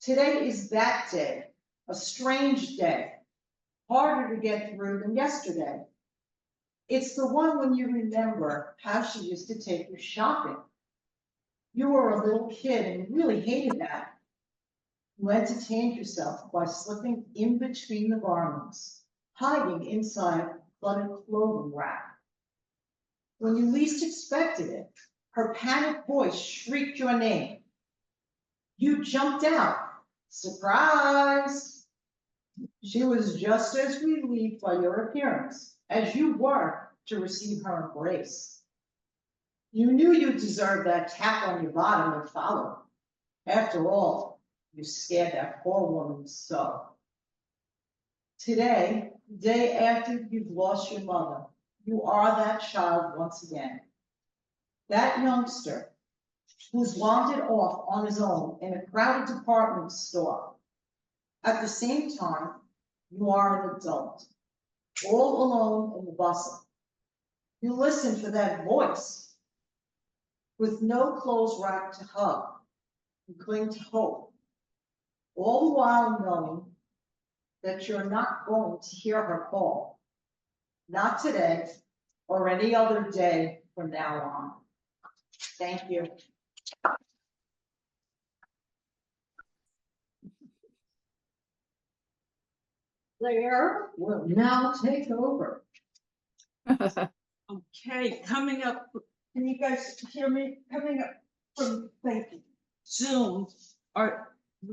Today is that day, a strange day, harder to get through than yesterday. It's the one when you remember how she used to take you shopping. You were a little kid and really hated that. You entertained yourself by slipping in between the garments, hiding inside cluttered clothing rack. When you least expected it, her panicked voice shrieked your name. You jumped out. Surprise! She was just as relieved by your appearance as you were to receive her embrace. You knew you deserved that tap on your bottom and followed. After all, you scared that poor woman so. Today, the day after you've lost your mother, you are that child once again. That youngster who's wandered off on his own in a crowded department store. At the same time, you are an adult, all alone in the bustle. You listen for that voice with no clothes rack to hug. You cling to hope, all the while knowing that you're not going to hear her call. Not today or any other day from now on. Thank you. Claire will now take over. Okay, coming up, can you guys hear me? Coming up from, thank you, Zoom, we're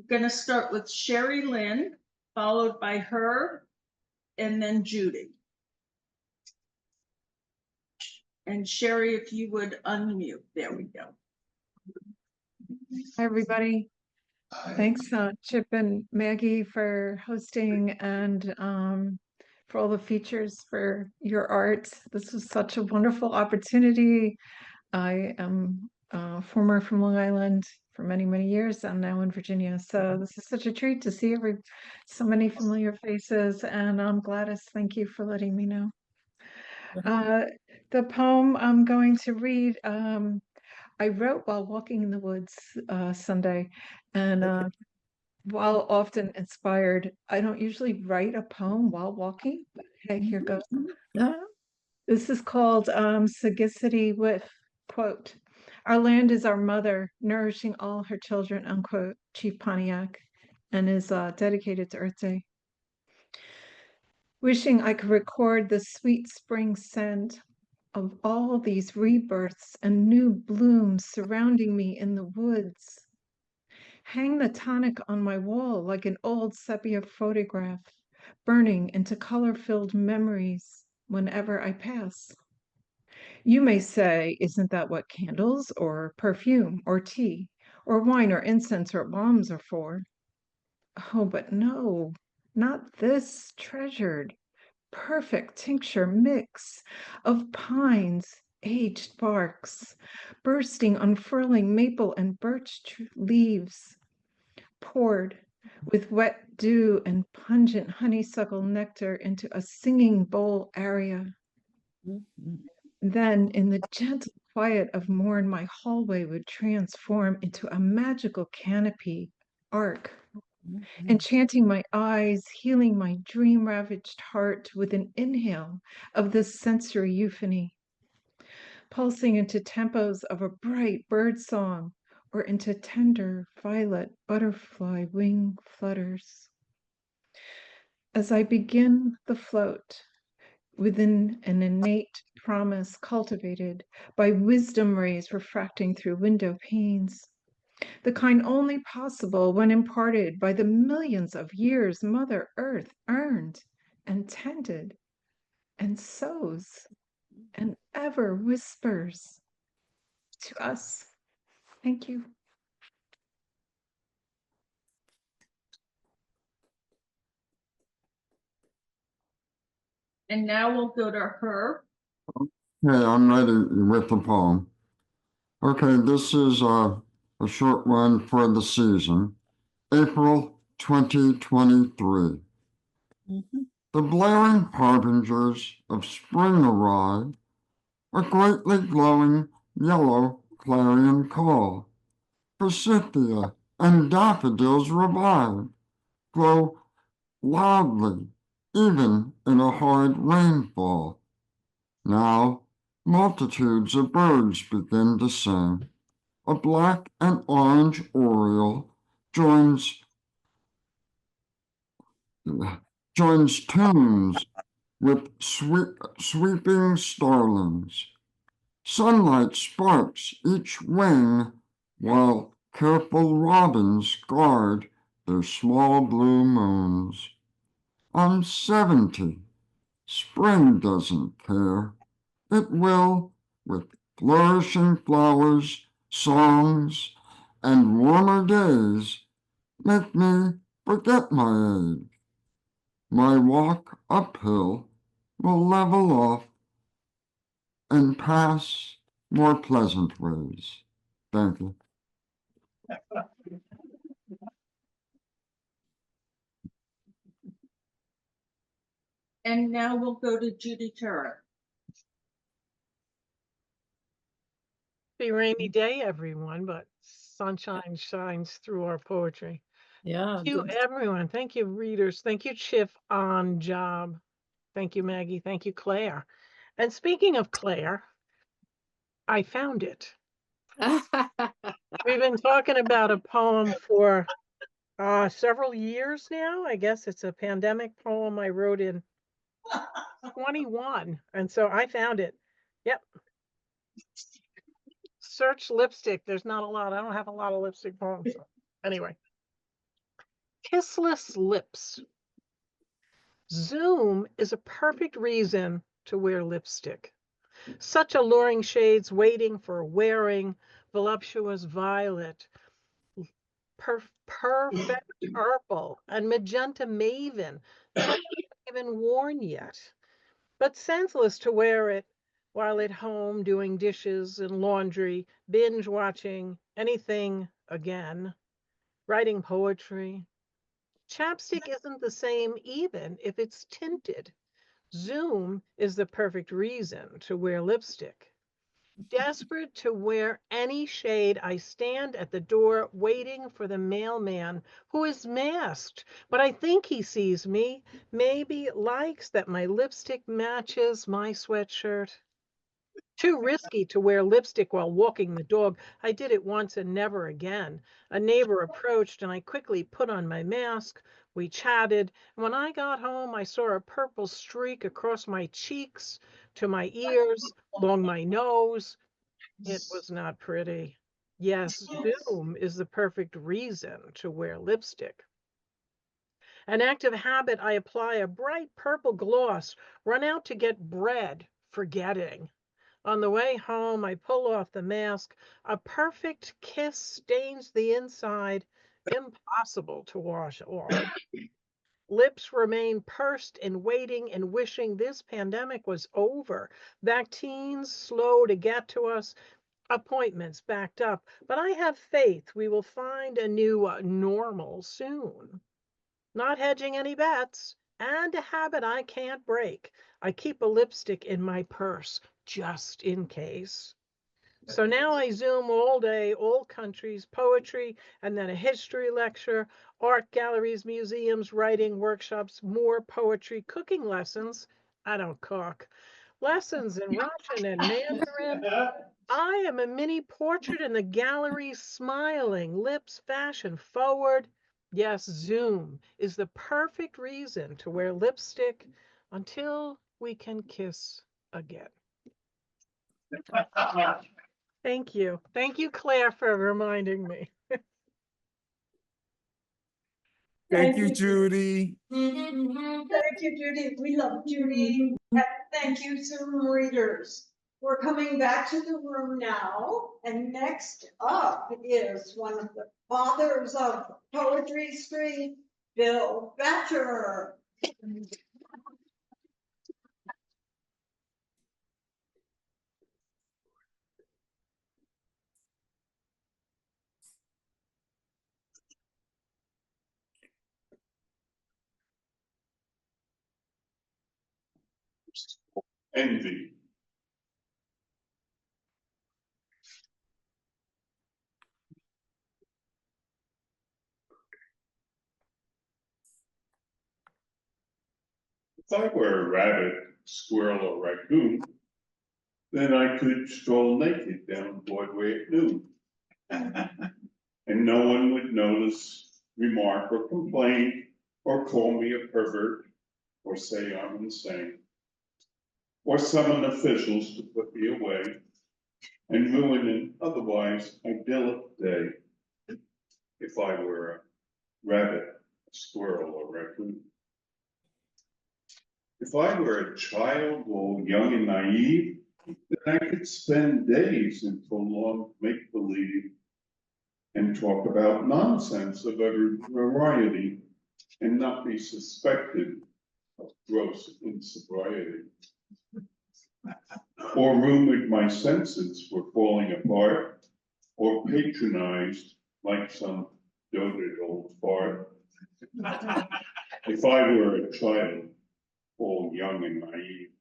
gonna start with Sherry Lynn, followed by her, and then Judy. And Sherry, if you would unmute, there we go. Hi, everybody. Thanks, Chip and Maggie, for hosting and for all the features for your art. This was such a wonderful opportunity. I am former from Long Island for many, many years and now in Virginia. So this is such a treat to see so many familiar faces. And Gladys, thank you for letting me know. The poem I'm going to read, I wrote while walking in the woods Sunday, and while often inspired, I don't usually write a poem while walking, but hey, here goes. This is called Sagacity with, quote, "Our land is our mother, nourishing all her children," unquote, Chief Pontiac, and is dedicated to Earth Day. Wishing I could record the sweet spring scent of all these rebirths and new blooms surrounding me in the woods. Hang the tonic on my wall like an old sepia photograph, burning into color-filled memories whenever I pass. You may say, isn't that what candles or perfume or tea or wine or incense or bombs are for? Oh, but no, not this treasured, perfect tincture mix of pines, aged barks, bursting, unfurling maple and birch leaves, poured with wet dew and pungent honeysuckle nectar into a singing bowl area. Then, in the gentle quiet of morn, my hallway would transform into a magical canopy, arc, enchanting my eyes, healing my dream-ravaged heart with an inhale of this sensory euphony, pulsing into tempos of a bright bird song or into tender violet butterfly wing flutters. As I begin the float within an innate promise cultivated by wisdom rays refracting through window panes, the kind only possible when imparted by the millions of years Mother Earth earned and tended and sows and ever whispers to us. Thank you. And now we'll go to her. Okay, I'm ready with the poem. Okay, this is a short one for the season, April 2023. The blaring harbingers of spring arrive, a greatly glowing yellow clarion call. Forsythia and daffodils revive, glow loudly, even in a hard rainfall. Now, multitudes of birds begin to sing. A black and orange oriole joins tunes with sweeping starlings. Sunlight sparks each wing, while careful robins guard their small blue moons. I'm 70. Spring doesn't care. It will, with flourishing flowers, songs, and warmer days, make me forget my age. My walk uphill will level off and pass more pleasant ways. Thank you. And now we'll go to Judy Turek. Be rainy day, everyone, but sunshine shines through our poetry. Yeah. Thank you, everyone. Thank you, readers. Thank you, Chief, on job. Thank you, Maggie. Thank you, Claire. And speaking of Claire, I found it. We've been talking about a poem for several years now. I guess it's a pandemic poem I wrote in 21. And so I found it. Yep. Search lipstick. There's not a lot. I don't have a lot of lipstick poems. So. Anyway. Kissless lips. Zoom is a perfect reason to wear lipstick. Such alluring shades waiting for wearing, voluptuous violet, perfect purple, and magenta maven. Not even worn yet, but senseless to wear it while at home doing dishes and laundry, binge watching anything again, writing poetry. Chapstick isn't the same even if it's tinted. Zoom is the perfect reason to wear lipstick. Desperate to wear any shade, I stand at the door waiting for the mailman who is masked, but I think he sees me, maybe likes that my lipstick matches my sweatshirt. Too risky to wear lipstick while walking the dog. I did it once and never again. A neighbor approached and I quickly put on my mask. We chatted. And when I got home, I saw a purple streak across my cheeks, to my ears, along my nose. It was not pretty. Yes, Zoom is the perfect reason to wear lipstick. An active habit, I apply a bright purple gloss, run out to get bread, forgetting. On the way home, I pull off the mask. A perfect kiss stains the inside, impossible to wash off. Lips remain pursed in waiting and wishing this pandemic was over. Vaccines slow to get to us, appointments backed up. But I have faith we will find a new normal soon. Not hedging any bets, and a habit I can't break. I keep a lipstick in my purse just in case. So now I Zoom all day, all countries, poetry, and then a history lecture, art galleries, museums, writing workshops, more poetry, cooking lessons. I don't cook. Lessons in Russian and Mandarin. I am a mini portrait in the gallery, smiling, lips fashion forward. Yes, Zoom is the perfect reason to wear lipstick until we can kiss again. Thank you. Thank you, Claire, for reminding me. Thank you, Judy. Thank you, Judy. We love Judy. And thank you, Zoom readers. We're coming back to the room now, and next up is one of the fathers of Poetry Street, Bill Batcher. Envy. If I were a rabbit, squirrel, or raccoon, then I could stroll naked down Broadway at noon. And no one would notice, remark, or complain, or call me a pervert, or say I'm insane, or summon officials to put me away and ruin an otherwise idyllic day if I were a rabbit, a squirrel, or raccoon. If I were a child, all young and naive, then I could spend days in prolonged make-believe and talk about nonsense of every variety and not be suspected of gross insobriety. Or rumored my senses were falling apart, or patronized like some doted old fart. If I were a child, all young and naive.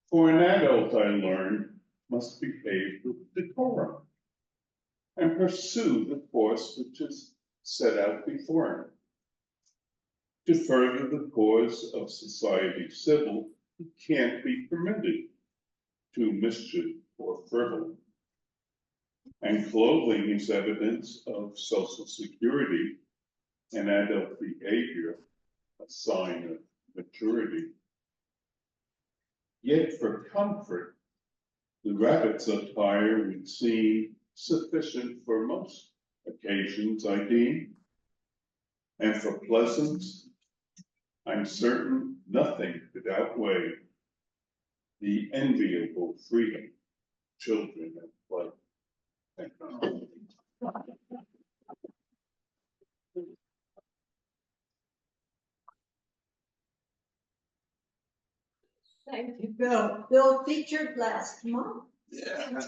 For an adult, I learned, must behave with decorum and pursue the course which is set out before him. To further the cause of society civil, it can't be permitted to mischief or frivol. And clothing is evidence of social security and adult behavior, a sign of maturity. Yet for comfort, the rabbit's attire would seem sufficient for most occasions, I deem. And for pleasance, I'm certain nothing could outweigh the enviable freedom children have play. Thank you, Bill. Bill featured last month. Yeah.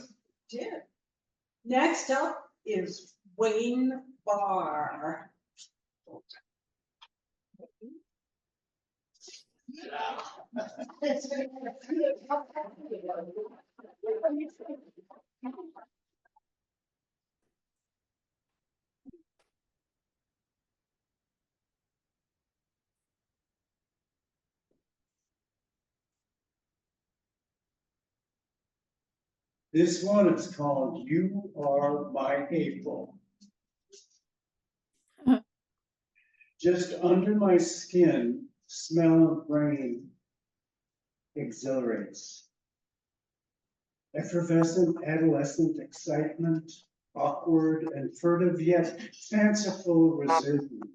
Did. Next up is Wayne Barr. This one is called You Are My April. Just under my skin, smell of rain exhilarates. Effervescent adolescent excitement, awkward and furtive yet fanciful resentment.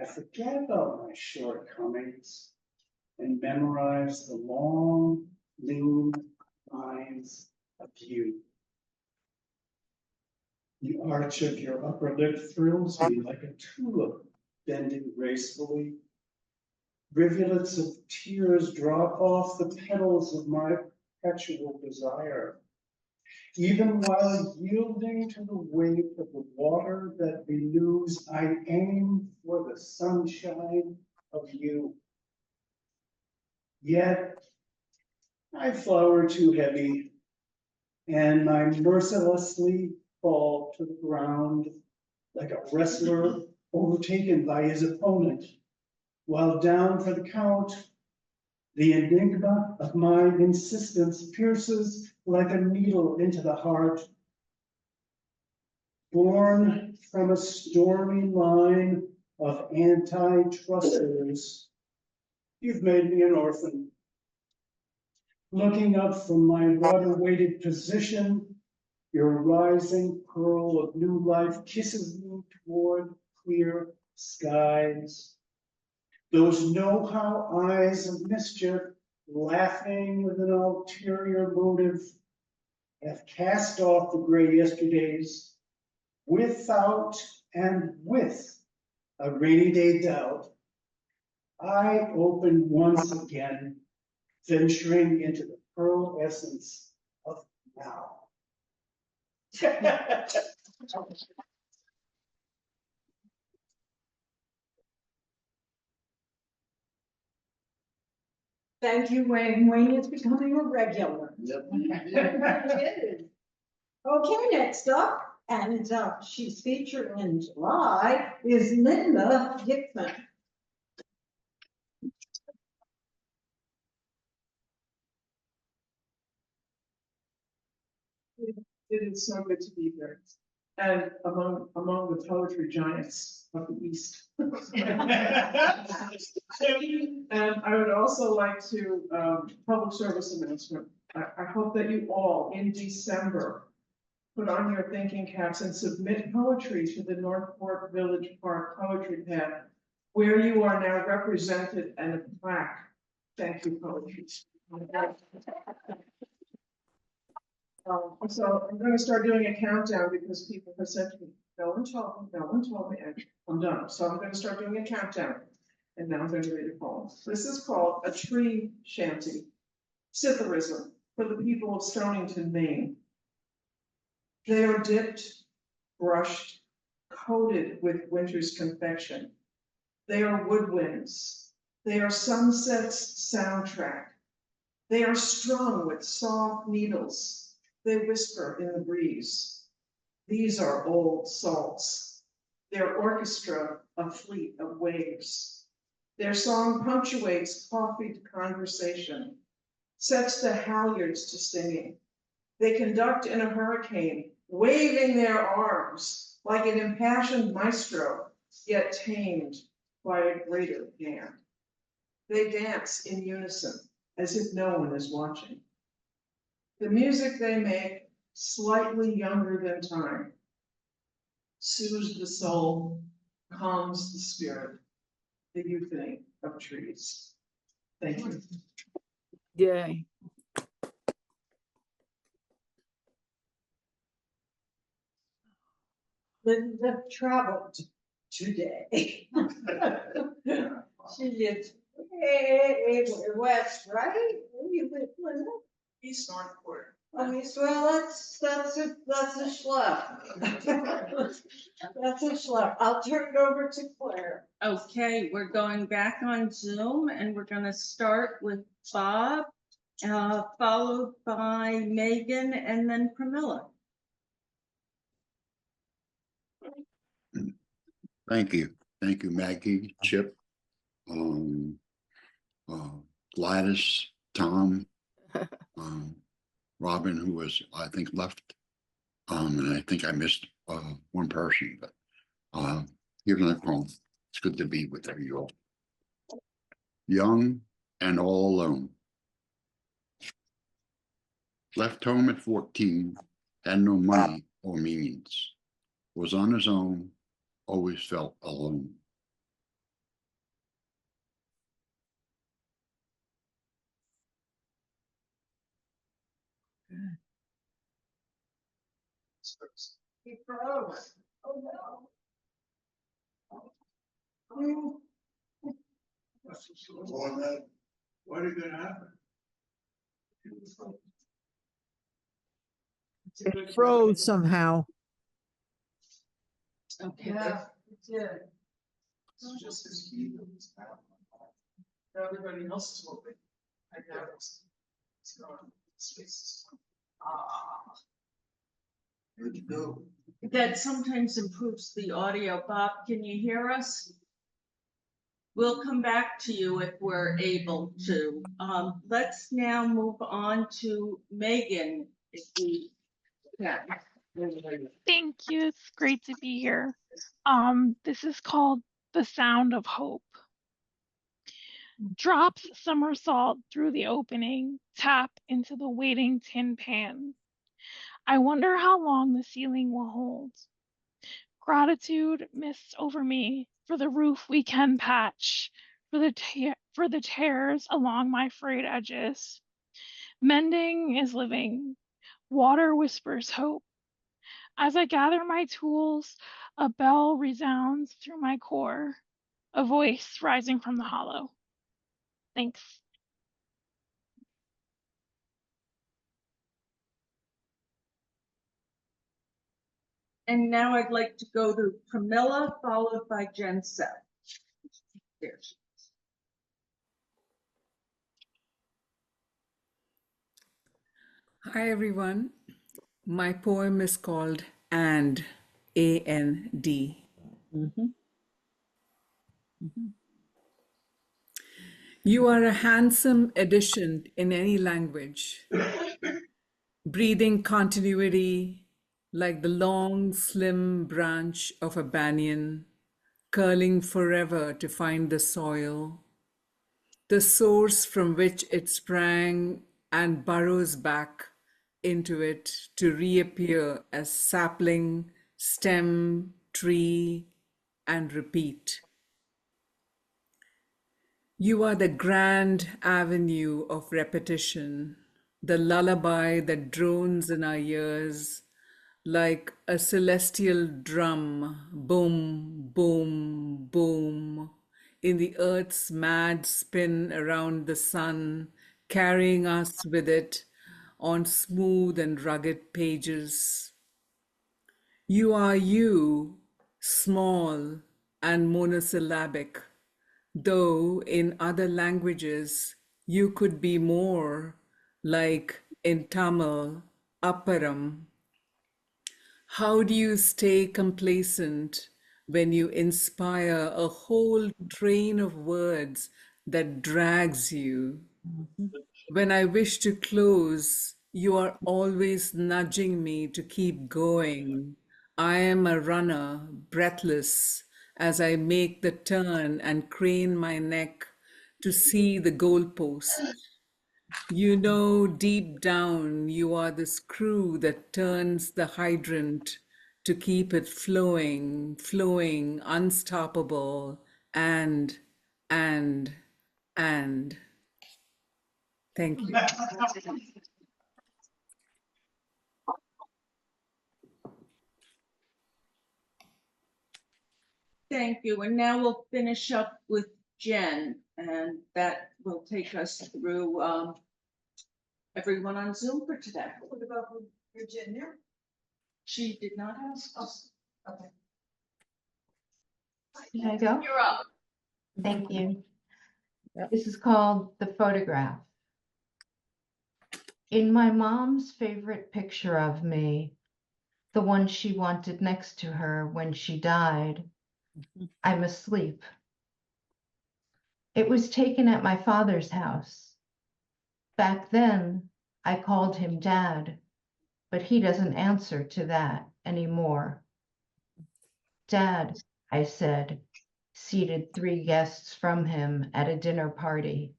I forget about my shortcomings and memorize the long, lean lines of you. The arch of your upper lip thrills me like a tulip bending gracefully. Rivulets of tears drop off the petals of my perpetual desire. Even while yielding to the weight of the water that renews, I aim for the sunshine of you. Yet I flower too heavy, and I mercilessly fall to the ground like a wrestler overtaken by his opponent, while down for the count, the enigma of my insistence pierces like a needle into the heart. Born from a stormy line of anti-trusters, you've made me an orphan. Looking up from my water-weighted position, your rising pearl of new life kisses me toward clear skies. Those know-how eyes of mischief, laughing with an ulterior motive, have cast off the gray yesterdays without and with a rainy day doubt. I open once again, venturing into the pearl essence of now. Thank you, Wayne. Wayne is becoming a regular. Yep. Okay, next up, and she's featured in July, is Linda Hickman. It is so good to be here. And among the poetry giants of the East. And I would also like to, public service announcement. I hope that you all in December put on your thinking caps and submit poetry to the Northport Village Park Poetry Pad, where you are now represented and a plaque. Thank you, poetry. So I'm going to start doing a countdown because people have said to me, no one told me, and I'm done. So I'm going to start doing a countdown. And now I'm going to read a poem. This is called A Tree Shanty, Scytherism, for the people of Stonington, Maine. They are dipped, brushed, coated with winter's confection. They are woodwinds. They are sunset's soundtrack. They are strung with soft needles. They whisper in the breeze. These are old salts. Their orchestra, a fleet of waves. Their song punctuates coffeed conversation, sets the halyards to singing. They conduct in a hurricane, waving their arms like an impassioned maestro, yet tamed by a greater hand. They dance in unison, as if no one is watching. The music they make, slightly younger than time, soothes the soul, calms the spirit, the euphony of trees. Thank you. Yay. Linda traveled today. She lived way west, right? Where you live, Linda? East Northport. Well, that's a schlep. That's a schlep. I'll turn it over to Claire. Okay, we're going back on Zoom and we're going to start with Bob, followed by Megan and then Pramila. Thank you, Maggie, Chip, Gladys, Tom, Robin, who was, I think, left, and I think I missed one person, but given the call, it's good to be with you all. Young and all alone. Left home at 14, had no money or means, was on his own, always felt alone. He froze. Oh no. What did that happen? It froze somehow. Okay. Yeah, it did. It's just as key. Everybody else is hoping. I got it. It's gone. Space. Where'd you go? That sometimes improves the audio. Bob, can you hear us? We'll come back to you if we're able to. Let's now move on to Megan, if we can. Thank you. It's great to be here. This is called The Sound of Hope. Drops somersault through the opening, tap into the waiting tin pan. I wonder how long the ceiling will hold. Gratitude mists over me for the roof we can patch, for the tears along my frayed edges. Mending is living. Water whispers hope. As I gather my tools, a bell resounds through my core, a voice rising from the hollow. Thanks. And now I'd like to go to Pramila, followed by Jen Seth. There she is. Hi, everyone. My poem is called And, A-N-D. You are a handsome addition in any language, breathing continuity, like the long, slim branch of a banyan, curling forever to find the soil, the source from which it sprang and burrows back into it to reappear as sapling, stem, tree, and repeat. You are the grand avenue of repetition, the lullaby that drones in our ears like a celestial drum, boom, boom, boom, in the earth's mad spin around the sun, carrying us with it on smooth and rugged pages. You are you, small and monosyllabic, though in other languages you could be more, like in Tamil, apparam. How do you stay complacent when you inspire a whole train of words that drags you? When I wish to close, you are always nudging me to keep going. I am a runner, breathless, as I make the turn and crane my neck to see the goalpost. You know, deep down, you are the screw that turns the hydrant to keep it flowing, flowing, unstoppable, and. Thank you. Thank you. And now we'll finish up with Jen, and that will take us through everyone on Zoom for today. What about Virginia? She did not ask us. Okay. Can I go? You're up. Thank you. Yep. This is called The Photograph. In my mom's favorite picture of me, the one she wanted next to her when she died, I'm asleep. It was taken at my father's house. Back then, I called him Dad, but he doesn't answer to that anymore. Dad, I said, seated 3 guests from him at a dinner party.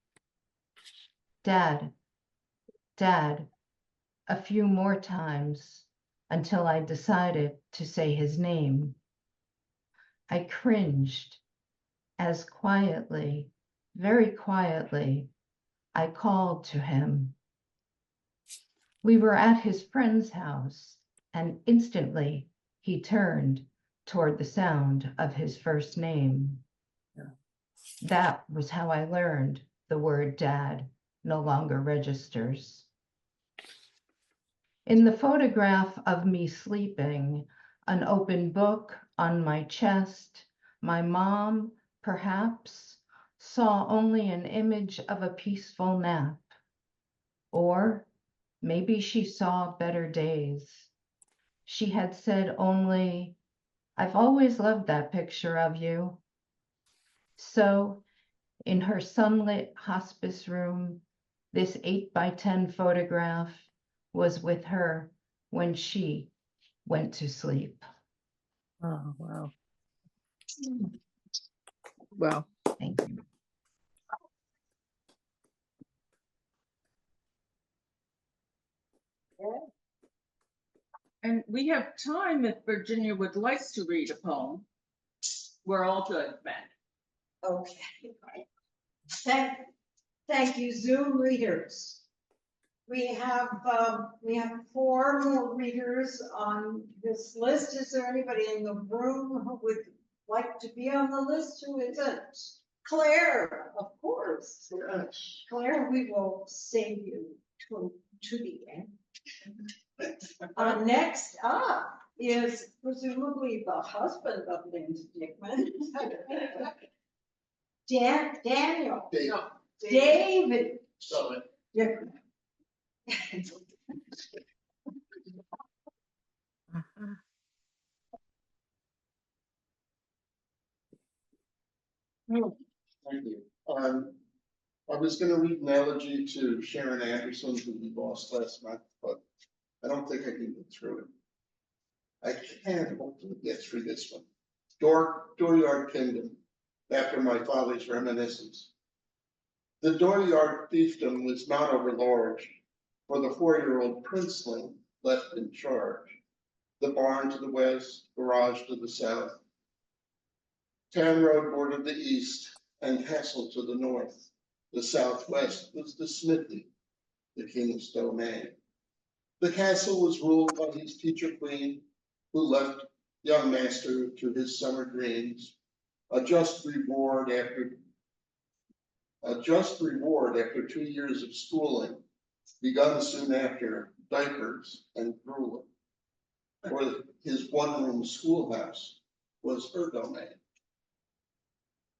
Dad, Dad, a few more times until I decided to say his name. I cringed as quietly, very quietly, I called to him. We were at his friend's house, and instantly he turned toward the sound of his first name. That was how I learned the word Dad no longer registers. In the photograph of me sleeping, an open book on my chest, my mom, perhaps, saw only an image of a peaceful nap. Or maybe she saw better days. She had said only, "I've always loved that picture of you." So, in her sunlit hospice room, this 8x10 photograph was with her when she went to sleep. Oh, wow. Wow. Thank you. And we have time if Virginia would like to read a poem. We're all good, Ben. Okay. Thank you, Zoom readers. We have 4 more readers on this list. Is there anybody in the room who would like to be on the list who isn't? Claire, of course. Yes. Claire, we will save you to the end. Next up is presumably the husband of Linda Dickman. Daniel. David. Dickman. Thank you. I was gonna read an elegy to Sharon Anderson, who we lost last month, but I don't think I can get through it. I can hopefully get through this one. Dooryard Kingdom, after my father's reminiscence. The dooryard fiefdom was not overlarge, for the 4-year-old princeling left in charge. The barn to the west, garage to the south. Town road bordered the east, and castle to the north. The southwest was the smithy, the king's domain. The castle was ruled by his teacher queen, who left young master to his summer dreams. A just reward after 2 years of schooling, begun soon after, diapers and grueling. For his one-room schoolhouse was her domain.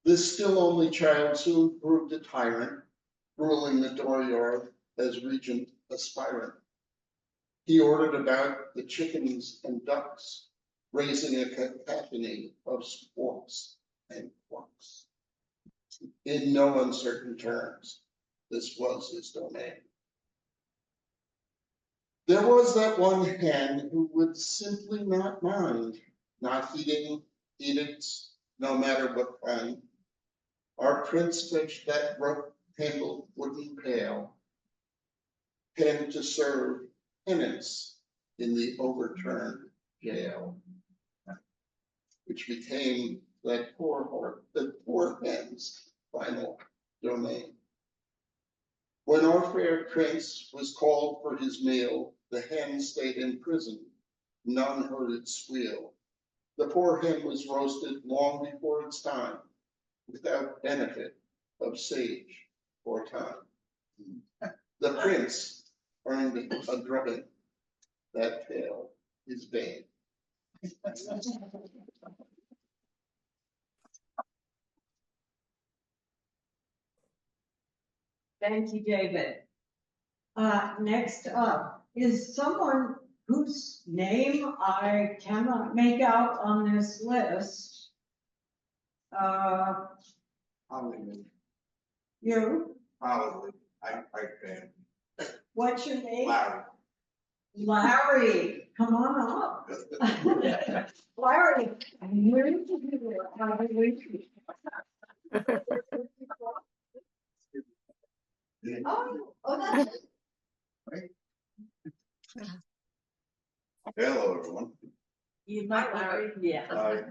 This still only child soon proved a tyrant, ruling the dooryard as regent aspirant. He ordered about the chickens and ducks, raising a cacophony of sports and quacks. In no uncertain terms, this was his domain. There was that one hen who would simply not mind, not heeding edicts, no matter what kind. Our prince fetched that rope-handled wooden pail, pen to serve penance in the overturned jail, which became that poor hen's final domain. When our fair prince was called for his meal, the hen stayed in prison, none heard it squeal. The poor hen was roasted long before its time, without benefit of sage or time. The prince earned a drubbing, that tale is vain. Thank you, David. Next up is someone whose name I cannot make out on this list. Hollywood. You, Hollywood. I can. what's your name? Larry. Larry, come on up. Larry, where did you do it? How did we? Oh, that's it. Hello, everyone. You might, Larry, yeah. Hi.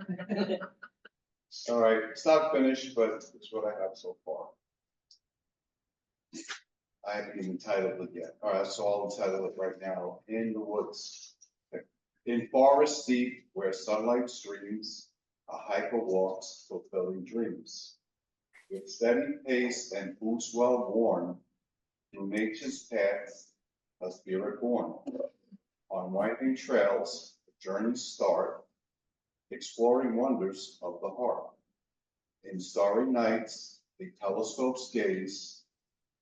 All right, it's not finished, but it's what I have so far. I haven't even titled it yet. All right, so I'll title it right now. In the woods. In forest deep, where sunlight streams, a hiker walks, fulfilling dreams. With steady pace and boots well worn, through nature's paths, a spirit born. On winding trails, the journeys start, exploring wonders of the heart. In starry nights, a telescope's gaze,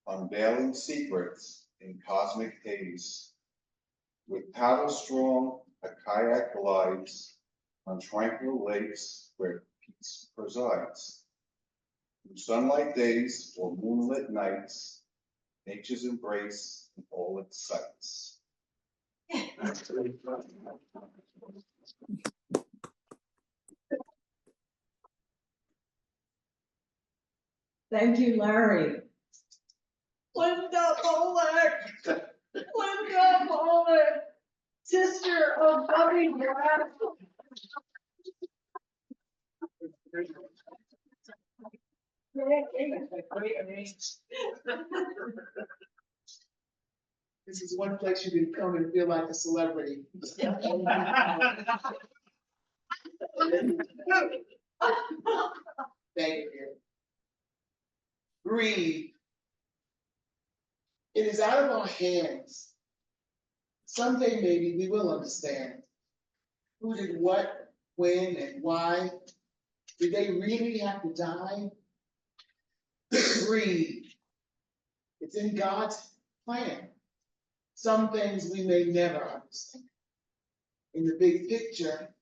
unveiling secrets in cosmic haze. With paddle strong, a kayak glides on tranquil lakes where peace presides. Through sunlight days or moonlit nights, nature's embrace in all its sights. Thank you, Larry. Linda Bullock. Linda Bullock, sister of Bobby Brown. This is one place you can come and feel like a celebrity. Thank you. Breathe. It is out of our hands. Someday maybe we will understand who did what, when, and why. Did they really have to die? Breathe. It's in God's plan. Some things we may never understand. In the big picture,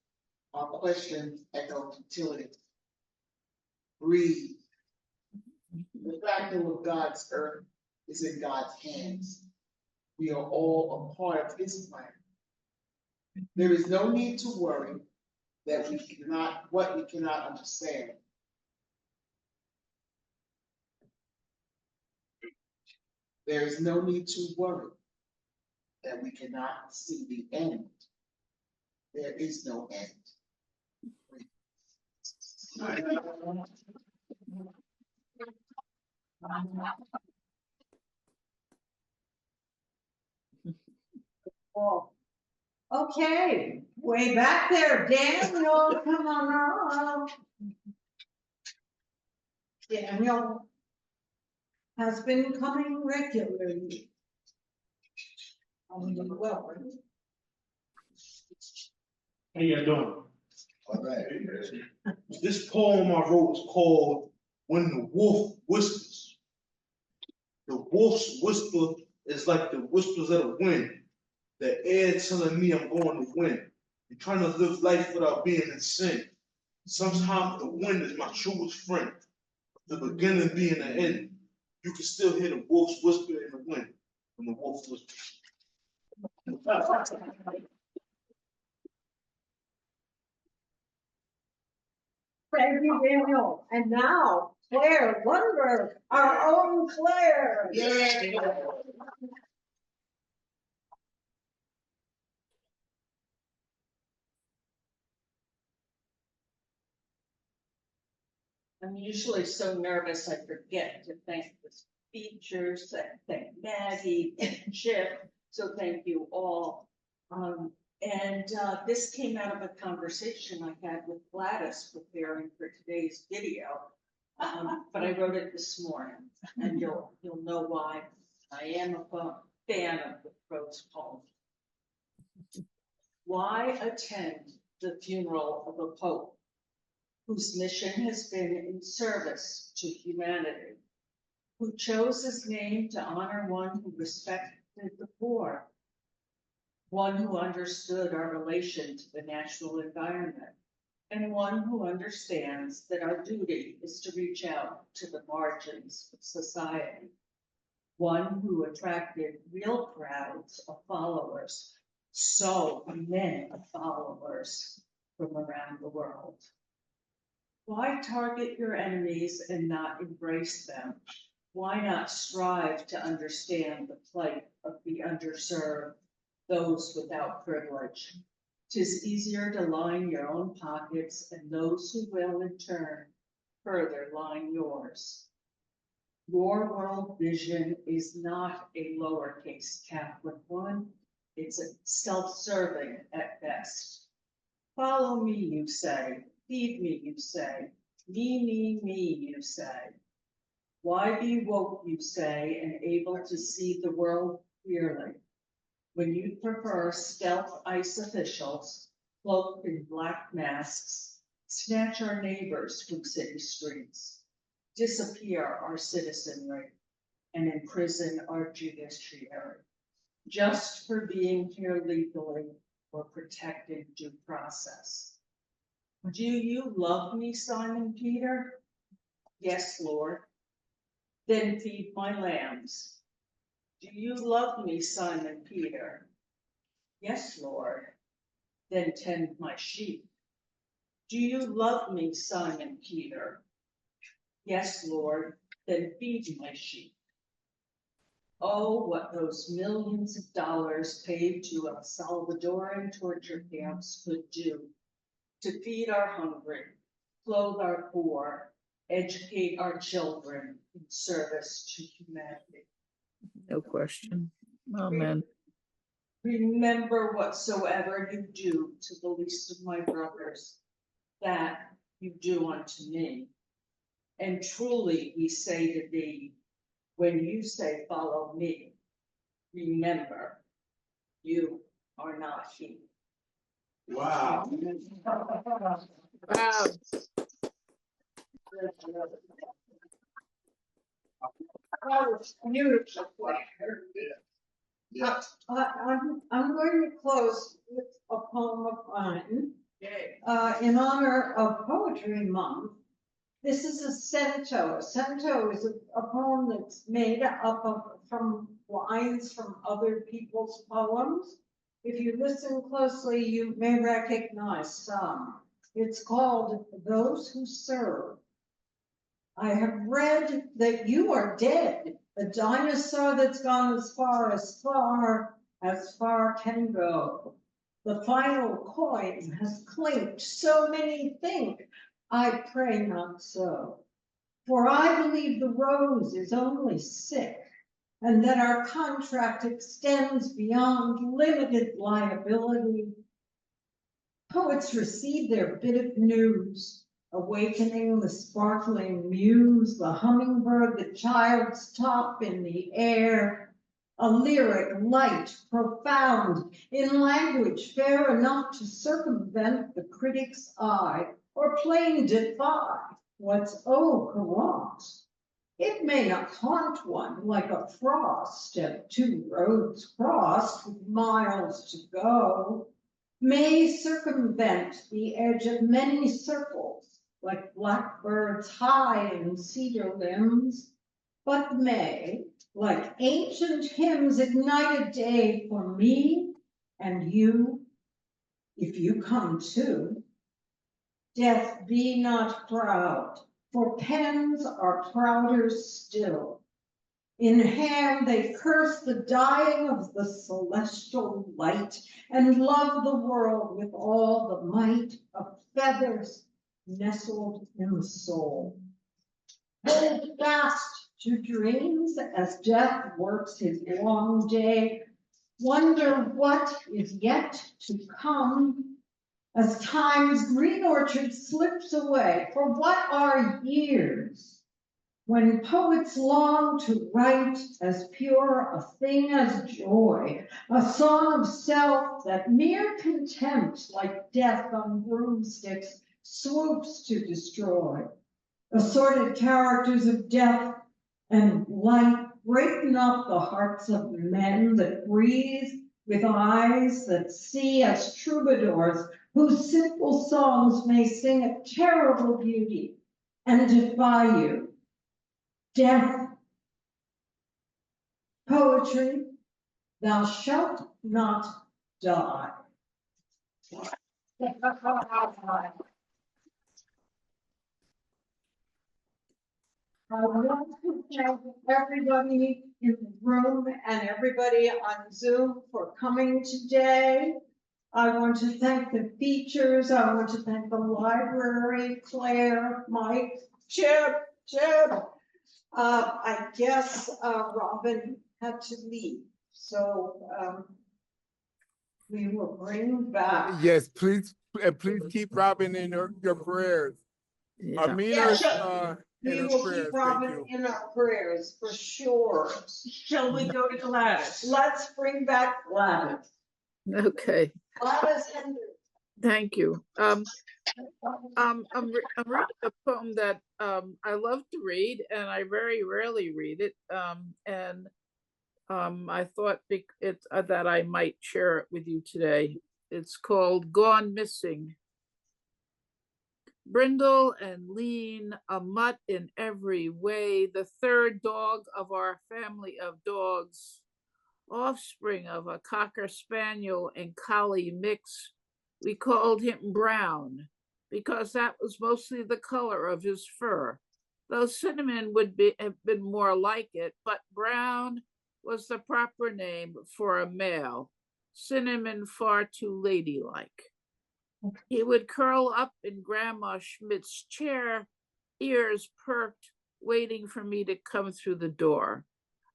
our questions echo futility. Breathe. The factor of God's earth is in God's hands. We are all a part of his plan. There is no need to worry that what we cannot understand. There is no need to worry that we cannot see the end. There is no end. Oh, okay, way back there, Daniel, come on up. Daniel has been coming regularly. Welcome. How you doing? All right. This poem I wrote is called When the Wolf Whispers. The wolf's whisper is like the whispers of the wind. The air telling me I'm going to win. I'm trying to live life without being in sin. Sometimes the wind is my truest friend. The beginning being the end. You can still hear the wolf's whisper in the wind. When the wolf whispers. Thank you, Daniel. And now, Claire Lundberg, our own Claire. Yeah. I'm usually so nervous I forget to thank the speakers, thank Maggie and Chip, so thank you all. This came out of a conversation I had with Gladys preparing for today's video. But I wrote it this morning, and you'll know why. I am a fan of the prose poem. Why attend the funeral of a pope whose mission has been in service to humanity, who chose his name to honor one who respected the poor, one who understood our relation to the natural environment, and one who understands that our duty is to reach out to the margins of society, one who attracted real crowds of followers, so many followers from around the world. Why target your enemies and not embrace them? Why not strive to understand the plight of the underserved, those without privilege? 'Tis easier to line your own pockets, and those who will in turn further line yours. Your world vision is not a lowercase Catholic one. It's a self-serving at best. Follow me, you say. Feed me, you say. Me, you say. Why be woke, you say, and able to see the world clearly, when you prefer stealth ICE officials cloaked in black masks, snatch our neighbors from city streets, disappear our citizenry, and imprison our judiciary, just for being here legally or protecting due process? Do you love me, Simon Peter? Yes, Lord. Then feed my lambs. Do you love me, Simon Peter? Yes, Lord. Then tend my sheep. Do you love me, Simon Peter? Yes, Lord. Then feed my sheep. Oh, what those millions of dollars paid to El Salvadoran torture camps could do to feed our hungry, clothe our poor, educate our children in service to humanity. No question. Amen. Remember whatsoever you do to the least of my brothers, that you do unto me. And truly we say to thee, when you say follow me, remember, you are not he. Wow. Wow. That was beautiful. I'm going to close with a poem of mine. In honor of Poetry Month. This is a cento. A cento is a poem that's made up from lines from other people's poems. If you listen closely, you may recognize some. It's called Those Who Serve. I have read that you are dead, a dinosaur that's gone as far can go. The final coin has clinked, so many think, I pray not so. For I believe the rose is only sick, and that our contract extends beyond limited liability. Poets receive their bit of news, awakening the sparkling muse, the hummingbird, the child's top in the air, a lyric light, profound, in language fair enough to circumvent the critic's eye, or plain defy what's courant. It may not haunt one like a frost at two roads crossed with miles to go, may circumvent the edge of many circles like blackbirds high in cedar limbs, but may, like ancient hymns, ignite a day for me and you, if you come too. Death, be not proud, for pens are prouder still. In hand they curse the dying of the celestial light and love the world with all the might of feathers nestled in the soul. Hold fast to dreams as death works his long day. Wonder what is yet to come as time's green orchard slips away. For what are years when poets long to write as pure a thing as joy, a song of self that mere contempt, like death on broomsticks, swoops to destroy? Assorted characters of death and light break not the hearts of men that breathe with eyes that see as troubadours, whose simple songs may sing a terrible beauty and defy you. Death, poetry, thou shalt not die. I want to thank everybody in the room and everybody on Zoom for coming today. I want to thank the features. I want to thank the library, Claire, Mike, Chip. I guess Robin had to leave, so we will bring back. Yes, please keep Robin in your prayers. Yeah. Amina's We in her will prayers. keep Thank Robin you. in our prayers for sure. Shall we go to Gladys? Let's bring back Gladys. Okay, Gladys Henderson. thank you. I'm reading a poem that I love to read, and I very rarely read it. I thought that I might share it with you today. It's called Gone Missing. Brindle and lean, a mutt in every way, the third dog of our family of dogs, offspring of a cocker spaniel and collie mix. We called him Brown because that was mostly the color of his fur, though Cinnamon would have been more like it, but Brown was the proper name for a male, Cinnamon far too ladylike. He would curl up in Grandma Schmidt's chair, ears perked, waiting for me to come through the door.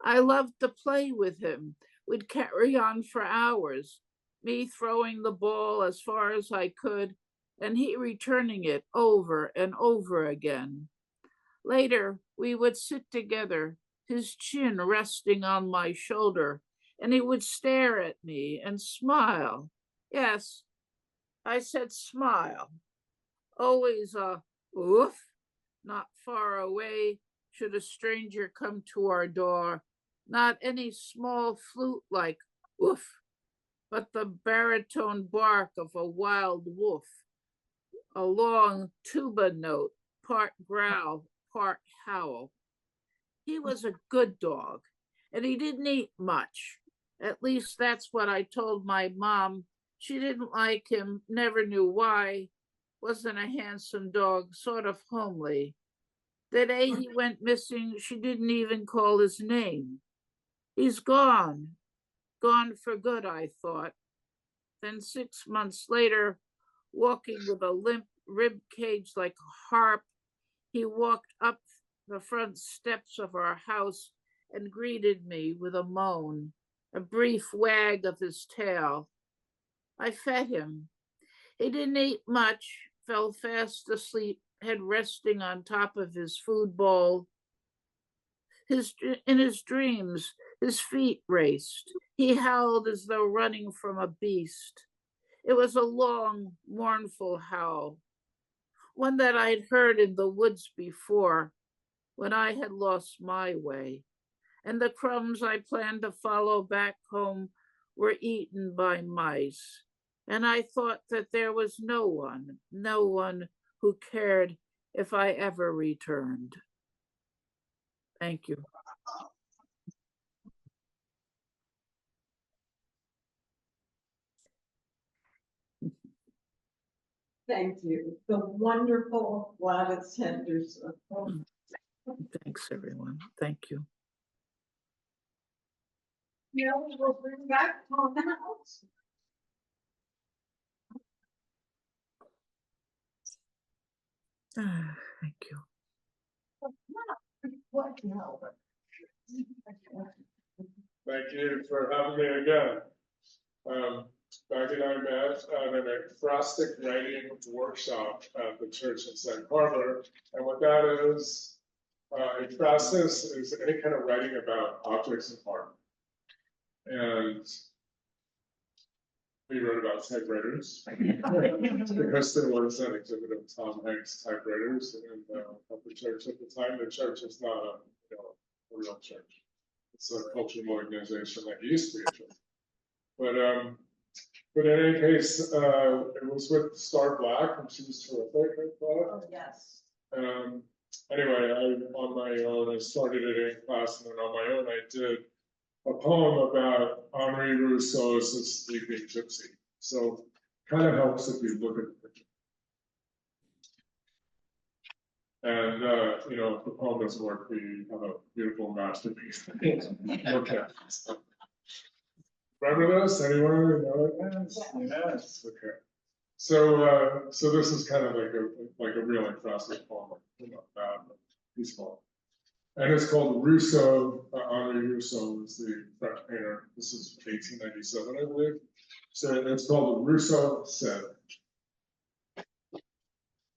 I loved to play with him. We'd carry on for hours, me throwing the ball as far as I could, and he returning it over and over again. Later, we would sit together, his chin resting on my shoulder, and he would stare at me and smile. Yes, I said smile. Always a oof, not far away, should a stranger come to our door. Not any small flute like oof, but the baritone bark of a wild wolf. A long tuba note, part growl, part howl. He was a good dog, and he didn't eat much, At least that's what I told my mom. She didn't like him, never knew why. Wasn't a handsome dog, sort of homely. The day he went missing, she didn't even call his name. He's gone. Gone for good, I thought. Then 6 months later, walking with a limp rib cage like a harp, he walked up the front steps of our house and greeted me with a moan, a brief wag of his tail. I fed him. He didn't eat much, fell fast asleep, head resting on top of his food bowl. In his dreams, his feet raced. He howled as though running from a beast. It was a long, mournful howl, one that I'd heard in the woods before when I had lost my way, and the crumbs I planned to follow back home were eaten by mice. And I thought that there was no one who cared if I ever returned. Thank you. Thank you. The wonderful Gladys Henderson. Thanks, everyone. Thank you. Yeah, we will bring back on the house. Thank you. What now? Thank you for having me again. Maggie and I met at an acrostic writing workshop at the church in Sag Harbor. And what that is, acrostis is any kind of writing about objects in art. And we wrote about typewriters because there was an exhibit of Tom Hanks typewriters at the church at the time. The church is not a real church. It's a cultural organization that used to be a church. But in any case, it was with Star Black, and she was terrific, I thought. Oh, yes. Anyway, on my own, I started it in class, and then on my own, I did a poem about Henri Rousseau's The Sleeping Gypsy. So kind of helps if you look at the picture. And, if the poem doesn't work, we have a beautiful masterpiece. Okay. Remember this? Anyone know it? Yes. Okay. So this is kind of like a real acrostic poem, not bad, but peaceful. And it's called Rousseau. Henri Rousseau was the French painter. This is 1897, I believe. So it's called Rousseau Said.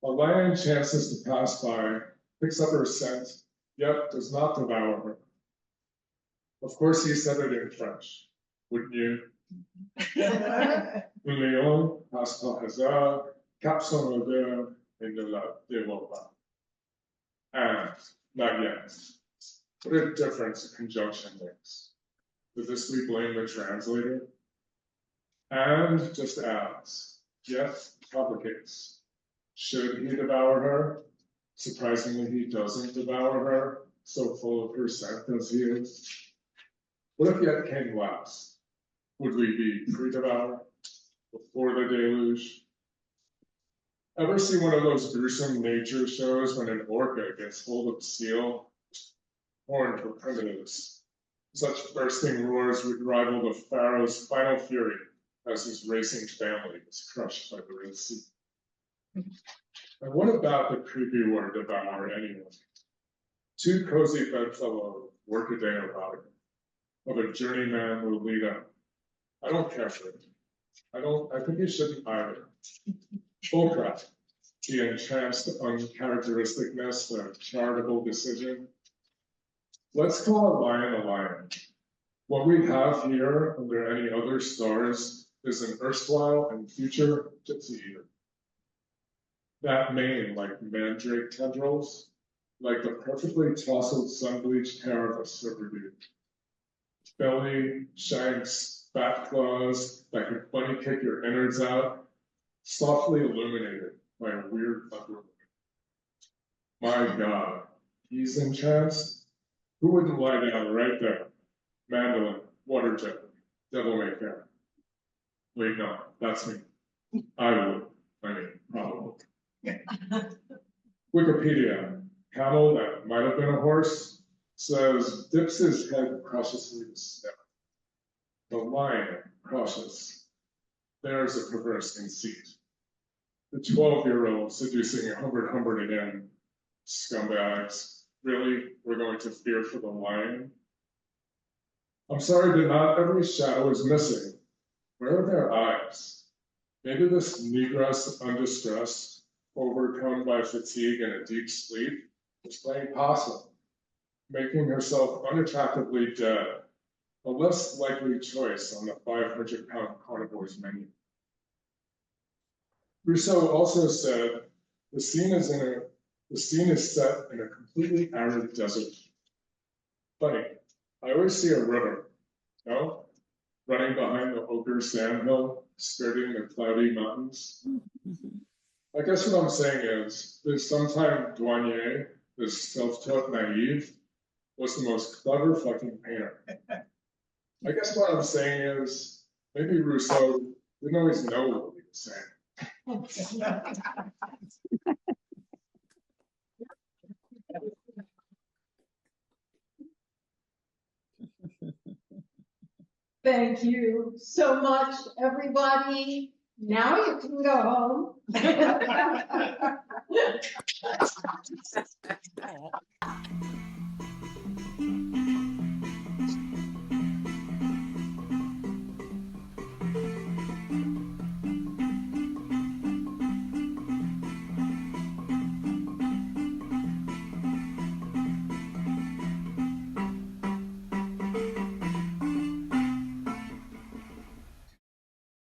A lion chances to pass by, picks up her scent, yet does not devour her. Of course, he said it in French, wouldn't you? Un lion passe par hasard, cap son odeur et ne la dévore pas. And not yet. What a difference a conjunction makes. Does this we blame the translator? And just adds, yet complicates. Should he devour her? Surprisingly, he doesn't devour her, so full of her scent as he is. What if yet came last? Would we be pre-devour? Before the deluge? Ever see one of those gruesome nature shows when an orca gets hold of a seal? Horned for primitives. Such bursting roars would rival the pharaoh's final fury as his racing family is crushed by the Red Sea. And what about the creepy word devour anyway? Two cozy bedfellows work a day about it, of a journeyman Lolita. I don't care for it. I think you shouldn't either. Bullcrap, the entranced uncharacteristicness, the charitable decision. Let's call a lion. What we have here under any other stars is an erstwhile and future gypsy eater. That mane like mandrake tendrils, like the perfectly tousled sun-bleached hair of a silver dude. Belly, shanks, fat claws that can bunny kick your innards out, softly illuminated by a weird underlook. My God, he's entranced? Who wouldn't lie down right there? Mandolin, water jet. devil may care. Wait, no, that's me. Probably. Wikipedia, camel that might have been a horse, says dips his head cautiously to sniff. The lion, cautious. There's a perverse conceit. The 12-year-old seducing Humbert again. Scumbags. Really? We're going to fear for the lion? I'm sorry, but not every shadow is missing. Where are their eyes? Maybe this negress undistressed, overcome by fatigue and a deep sleep, is playing possum, making herself unattractively dead, a less likely choice on the 500-pound carnivore's menu. Rousseau also said, the scene is set in a completely arid desert. Funny, I always see a river, no? Running behind the ochre sandhill, skirting the cloudy mountains. I guess what I'm saying is, there's sometime Douanier, this self-taught naive, was the most clever fucking painter. I guess what I'm saying is, maybe Rousseau didn't always know what he was saying. Thank you so much, everybody. Now you can go home.